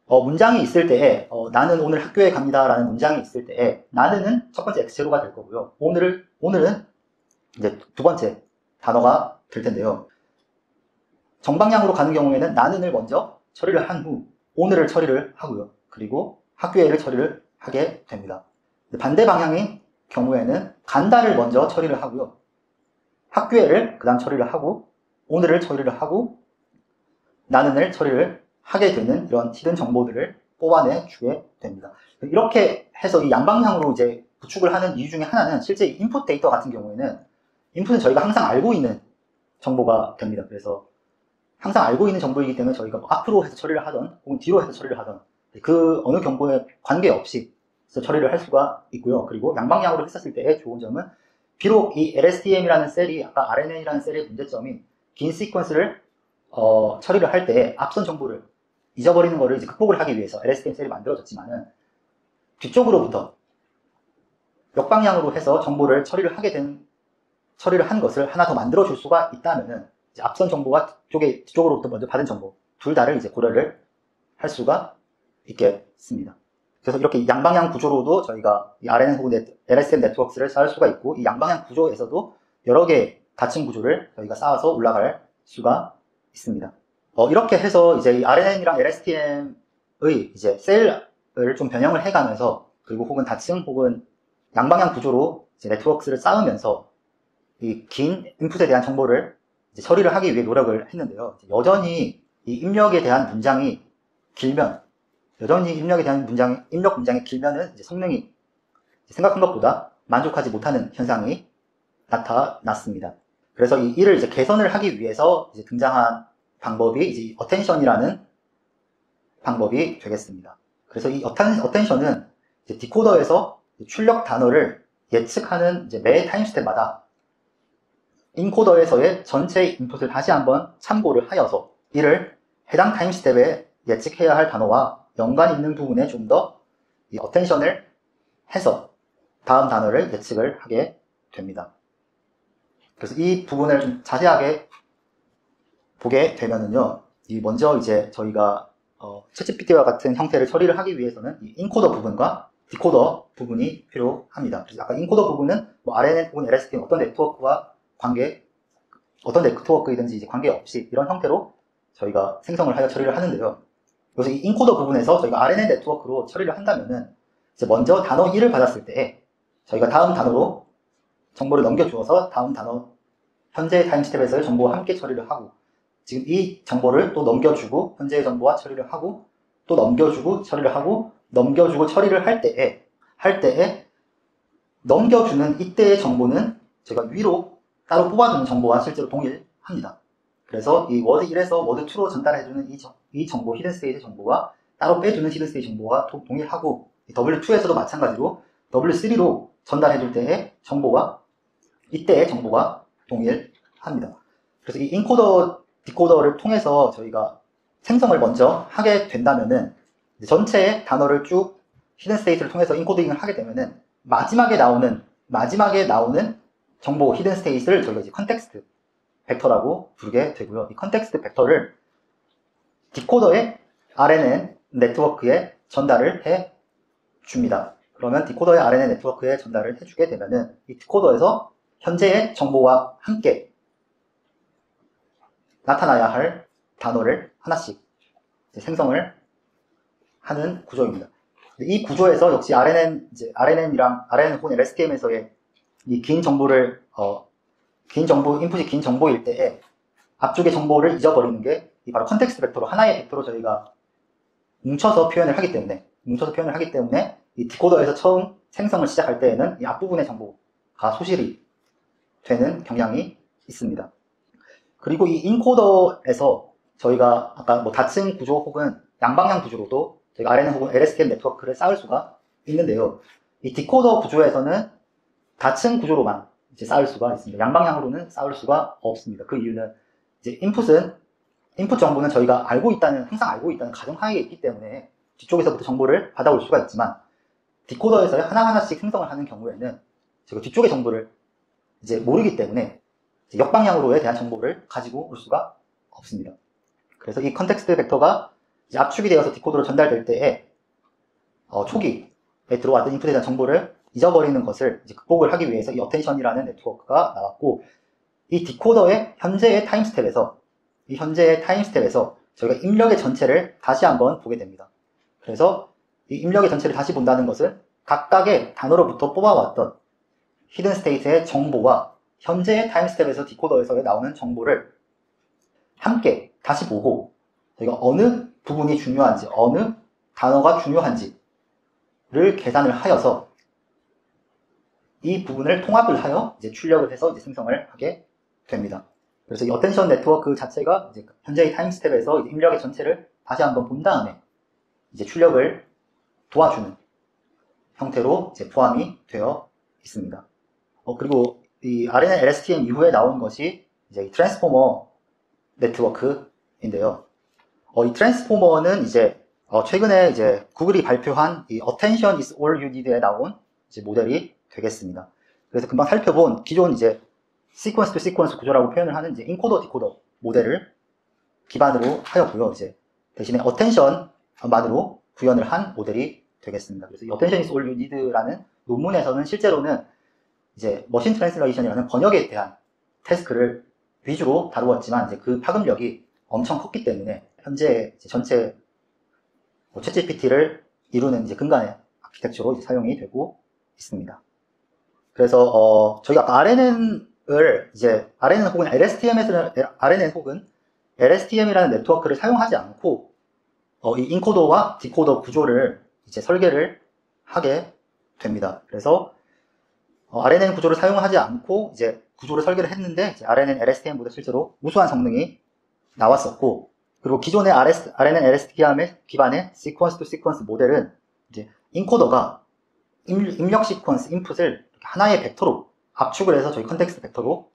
문장이 있을 때에 나는 오늘 학교에 갑니다 라는 문장이 있을 때에 나는은 첫 번째 X0가 될 거고요. 오늘은 이제 두 번째 단어가 될 텐데요. 정방향으로 가는 경우에는 나는을 먼저 처리를 한 후 오늘을 처리를 하고요. 그리고 학교에를 처리를 하게 됩니다. 반대 방향인 경우에는 간다를 먼저 처리를 하고요. 학교에를 그 다음 처리를 하고 오늘을 처리를 하고 나는을 처리를 하게 되는 이런 히든 정보들을 뽑아내 주게 됩니다. 이렇게 해서 이 양방향으로 이제 구축을 하는 이유 중에 하나는 실제 인풋 데이터 같은 경우에는 인풋은 저희가 항상 알고 있는 정보가 됩니다. 그래서 항상 알고 있는 정보이기 때문에 저희가 뭐 앞으로 해서 처리를 하던 혹은 뒤로 해서 처리를 하던 그 어느 경보에 관계없이 처리를 할 수가 있고요. 그리고 양방향으로 했었을 때의 좋은 점은 비록 이 LSTM이라는 셀이 아까 RNN이라는 셀의 문제점인 긴 시퀀스를 처리를 할 때 앞선 정보를 잊어버리는 것을 이제 극복을 하기 위해서 LSTM 셀이 만들어졌지만은 뒤쪽으로부터 역방향으로 해서 정보를 처리를 한 것을 하나 더 만들어줄 수가 있다면은 이제 앞선 정보와 뒤쪽으로부터 먼저 받은 정보 둘 다를 이제 고려를 할 수가 있겠습니다. 그래서 이렇게 양방향 구조로도 저희가 이 RNN 혹은 LSTM 네트워크를 쌓을 수가 있고, 이 양방향 구조에서도 여러 개의 다층 구조를 저희가 쌓아서 올라갈 수가 있습니다. 이렇게 해서 이제 이 RNN이랑 LSTM의 이제 셀을 좀 변형을 해가면서, 그리고 혹은 다층 혹은 양방향 구조로 이제 네트워크를 쌓으면서 이 긴 인풋에 대한 정보를 이제 처리를 하기 위해 노력을 했는데요. 여전히 이 입력에 대한 문장이 길면, 입력 문장이 길면은 이제 성능이 생각한 것보다 만족하지 못하는 현상이 나타났습니다. 그래서 이를 이제 개선을 하기 위해서 이제 등장한 방법이 이제 어텐션이라는 방법이 되겠습니다. 그래서 이 어텐션은 이제 디코더에서 출력 단어를 예측하는 이제 매 타임스텝마다 인코더에서의 전체 인풋을 다시 한번 참고를 하여서 이를 해당 타임스텝에 예측해야 할 단어와 연관 있는 부분에 좀 더 이 어텐션을 해서 다음 단어를 예측을 하게 됩니다. 그래서 이 부분을 좀 자세하게 보게 되면은요, 먼저 이제 저희가 챗GPT와 같은 형태를 처리를 하기 위해서는 이 인코더 부분과 디코더 부분이 필요합니다. 그래서 아까 인코더 부분은 뭐 RNN 혹은 LSTM 어떤 네트워크이든지 이제 관계없이 이런 형태로 저희가 생성을 하여 처리를 하는데요. 그래서 이 인코더 부분에서 저희가 RNN 네트워크로 처리를 한다면은 이제 먼저 단어 1을 받았을 때 저희가 다음 단어로 정보를 넘겨주어서 다음 단어 현재의 타임스텝에서의 정보와 함께 처리를 하고, 지금 이 정보를 또 넘겨주고 현재의 정보와 처리를 하고, 또 넘겨주고 처리를 하고, 넘겨주고 처리를 할 때에 넘겨주는 이때의 정보는 제가 위로 따로 뽑아주는 정보와 실제로 동일합니다. 그래서 이 워드 1에서 워드 2로 전달해주는 이 정보, 히든 스테이트 정보와 따로 빼주는 히든 스테이트 정보와 동일하고, W2에서도 마찬가지로 W3로 전달해줄 때의 정보와 이때의 정보가 동일합니다. 그래서 이 인코더, 디코더를 통해서 저희가 생성을 먼저 하게 된다면은 전체의 단어를 쭉 히든 스테이트를 통해서 인코딩을 하게 되면은 마지막에 나오는 정보 히든 스테이트를 저희가 이제 컨텍스트 벡터라고 부르게 되고요. 이 컨텍스트 벡터를 디코더의 RNN 네트워크에 전달을 해 줍니다. 그러면 디코더의 RNN 네트워크에 전달을 해주게 되면은 이 디코더에서 현재의 정보와 함께 나타나야 할 단어를 하나씩 생성을 하는 구조입니다. 이 구조에서 역시 RNN이랑 RNN 혹은 LSTM에서의 이 긴 인풋이 긴 정보일 때에 앞쪽의 정보를 잊어버리는 게 바로 컨텍스트 벡터로, 하나의 벡터로 저희가 뭉쳐서 표현을 하기 때문에 이 디코더에서 처음 생성을 시작할 때에는 이 앞부분의 정보가 소실이 되는 경향이 있습니다. 그리고 이 인코더에서 저희가 아까 뭐 다층 구조 혹은 양방향 구조로도 저희가 RNN 혹은 LSTM 네트워크를 쌓을 수가 있는데요. 이 디코더 구조에서는 다층 구조로만 이제 쌓을 수가 있습니다. 양방향으로는 쌓을 수가 없습니다. 그 이유는 이제 인풋 정보는 저희가 항상 알고 있다는 가정하에 있기 때문에 뒤쪽에서부터 정보를 받아올 수가 있지만, 디코더에서 하나하나씩 생성을 하는 경우에는 제가 뒤쪽의 정보를 이제 모르기 때문에 역방향으로에 대한 정보를 가지고 올 수가 없습니다. 그래서 이 컨텍스트 벡터가 이제 압축이 되어서 디코더로 전달될 때에 초기에 들어왔던 인풋에 대한 정보를 잊어버리는 것을 이제 극복을 하기 위해서 이 어텐션이라는 네트워크가 나왔고, 이 디코더의 현재의 타임스텝에서 저희가 입력의 전체를 다시 한번 보게 됩니다. 그래서 이 입력의 전체를 다시 본다는 것은 각각의 단어로부터 뽑아왔던 히든 스테이트의 정보와 현재의 타임스텝에서 디코더에서 나오는 정보를 함께 다시 보고, 저희가 어느 부분이 중요한지, 어느 단어가 중요한지를 계산을 하여서 이 부분을 통합을 하여 이제 출력을 해서 이제 생성을 하게 됩니다. 그래서 이 어텐션 네트워크 자체가 이제 현재의 타임스텝에서 입력의 전체를 다시 한번 본 다음에 이제 출력을 도와주는 형태로 이제 포함이 되어 있습니다. 그리고 이 RNN LSTM 이후에 나온 것이 이제 이 트랜스포머 네트워크인데요. 이 트랜스포머는 이제 최근에 이제 구글이 발표한 이 Attention is all you need에 나온 이제 모델이 되겠습니다. 그래서 금방 살펴본 기존 이제 시퀀스 투 시퀀스 구조라고 표현을 하는 이제 인코더 디코더 모델을 기반으로 하였고요. 이제 대신에 Attention만으로 구현을 한 모델이 되겠습니다. 그래서 이 Attention is all you need라는 논문에서는 실제로는 이제 머신 트랜슬레이션이라는 번역에 대한 태스크를 위주로 다루었지만 이제 그 파급력이 엄청 컸기 때문에 현재 이제 전체 챗GPT를 이루는 이제 근간의 아키텍처로 이제 사용이 되고 있습니다. 그래서 저희가 아까 RNN을 이제 RNN 혹은 LSTM이라는 네트워크를 사용하지 않고 이 인코더와 디코더 구조를 이제 설계를 하게 됩니다. 그래서 RNN 구조를 사용하지 않고 이제 구조를 설계를 했는데 이제 RNN LSTM보다 실제로 우수한 성능이 나왔었고, 그리고 기존의 RNN LSTM 기반의 시퀀스 투 시퀀스 모델은 이제 인코더가 입력 시퀀스 인풋을 하나의 벡터로 압축을 해서 저희 컨텍스트 벡터로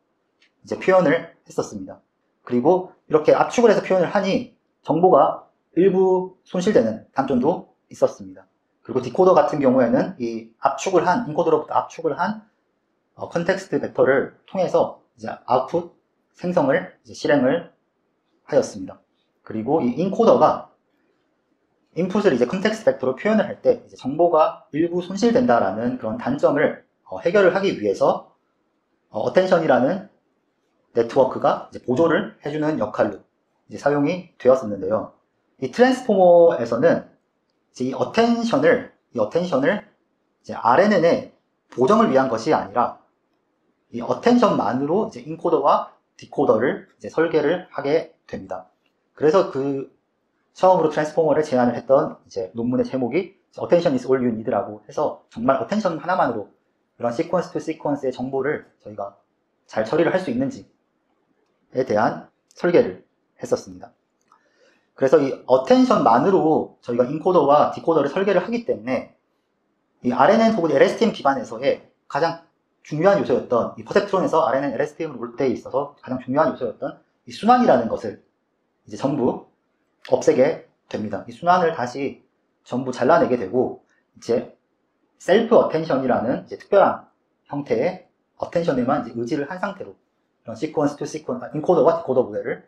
이제 표현을 했었습니다. 그리고 이렇게 압축을 해서 표현을 하니 정보가 일부 손실되는 단점도 있었습니다. 그리고 디코더 같은 경우에는 이 인코더로부터 압축을 한 컨텍스트 벡터를 통해서 이제 아웃풋 생성을 이제 실행을 하였습니다. 그리고 이 인코더가 인풋을 이제 컨텍스트 벡터로 표현을 할 때 이제 정보가 일부 손실된다라는 그런 단점을 해결을 하기 위해서 어텐션이라는 네트워크가 이제 보조를 해주는 역할로 이제 사용이 되었었는데요. 이 트랜스포머에서는 이제 이 어텐션을 이제 RNN의 보정을 위한 것이 아니라 이 어텐션만으로 이제 인코더와 디코더를 이제 설계를 하게 됩니다. 그래서 처음으로 트랜스포머를 제안을 했던 이제 논문의 제목이 Attention is all you need라고 해서 정말 어텐션 하나만으로 이런 시퀀스 투 시퀀스의 정보를 저희가 잘 처리를 할 수 있는지에 대한 설계를 했었습니다. 그래서 이 어텐션만으로 저희가 인코더와 디코더를 설계를 하기 때문에 이 RNN 혹은 LSTM 기반에서의 가장 중요한 요소였던 이 퍼셉트론에서 RNN LSTM으로 올 때에 있어서 가장 중요한 요소였던 이 순환이라는 것을 이제 전부 없애게 됩니다. 이 순환을 다시 전부 잘라내게 되고 이제 셀프 어텐션이라는 이제 특별한 형태의 어텐션에만 이제 의지를 한 상태로 이런 시퀀스 투 시퀀스 인코더와 디코더 모델을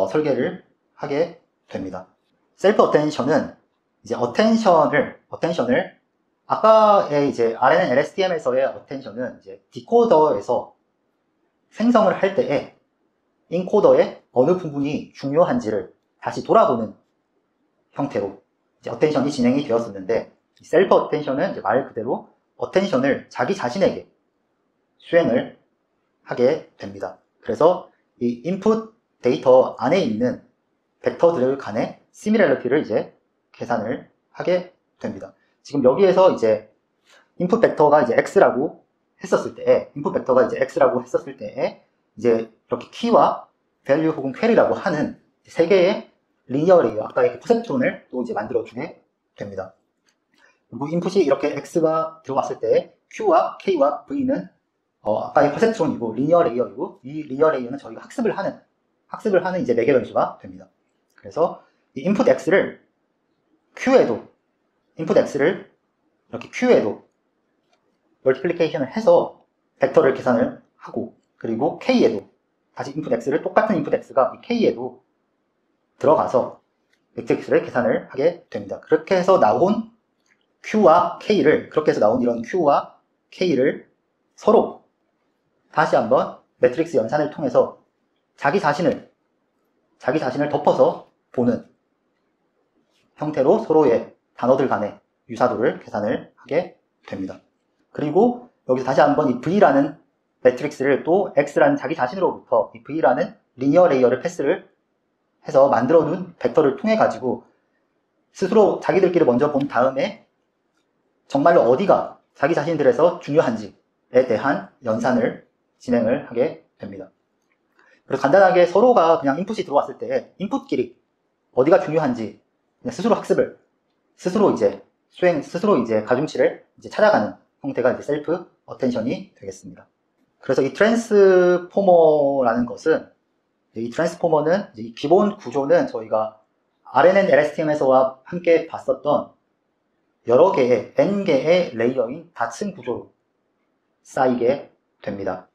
설계를 하게 됩니다. 셀프 어텐션은 이제 어텐션을 아까의 이제 RNN LSTM에서의 어텐션은 이제 디코더에서 생성을 할 때에 인코더의 어느 부분이 중요한지를 다시 돌아보는 형태로 이제 어텐션이 진행이 되었었는데, 셀프 어텐션은 이제 말 그대로 어텐션을 자기 자신에게 수행을 하게 됩니다. 그래서 이 인풋 데이터 안에 있는 벡터들 간의 시밀러리티를 이제 계산을 하게 됩니다. 지금 여기에서 이제 인풋 벡터가 이제 x라고 했었을 때에 이제 이렇게 키와 밸류 혹은 퀘리라고 하는 세 개의 리니어 레이어, 아까 이렇게 퍼셉트론을 또 이제 만들어주게 됩니다. 그리고 인풋이 이렇게 x가 들어왔을 때 q와 k와 v는 아까의 퍼셉트론이고 리니어 레이어이고, 이 리니어 레이어는 저희가 학습을 하는 이제 매개 변수가 됩니다. 그래서 이 인풋 x를 이렇게 q에도 멀티플리케이션을 해서 벡터를 계산을 하고, 그리고 k에도 다시 인풋 x를 똑같은 인풋 x가 이 k에도 들어가서 매트릭스를 계산을 하게 됩니다. 그렇게 해서 나온 이런 q와 k를 서로 다시 한번 매트릭스 연산을 통해서 자기 자신을 덮어서 보는 형태로 서로의 단어들 간의 유사도를 계산을 하게 됩니다. 그리고 여기서 다시 한번 이 V라는 매트릭스를 또 X라는 자기 자신으로부터 이 V라는 리니어 레이어를 패스를 해서 만들어 놓은 벡터를 통해 가지고 스스로 자기들끼리 먼저 본 다음에 정말로 어디가 자기 자신들에서 중요한지에 대한 연산을 진행을 하게 됩니다. 그래서 간단하게 서로가 그냥 인풋이 들어왔을 때 인풋끼리 어디가 중요한지 그냥 스스로 이제 가중치를 이제 찾아가는 형태가 이제 셀프 어텐션이 되겠습니다. 그래서 이 트랜스포머라는 것은, 이 트랜스포머는 이 기본 구조는 저희가 RNN LSTM에서와 함께 봤었던 여러 개의 N개의 레이어인 다층 구조로 쌓이게 됩니다.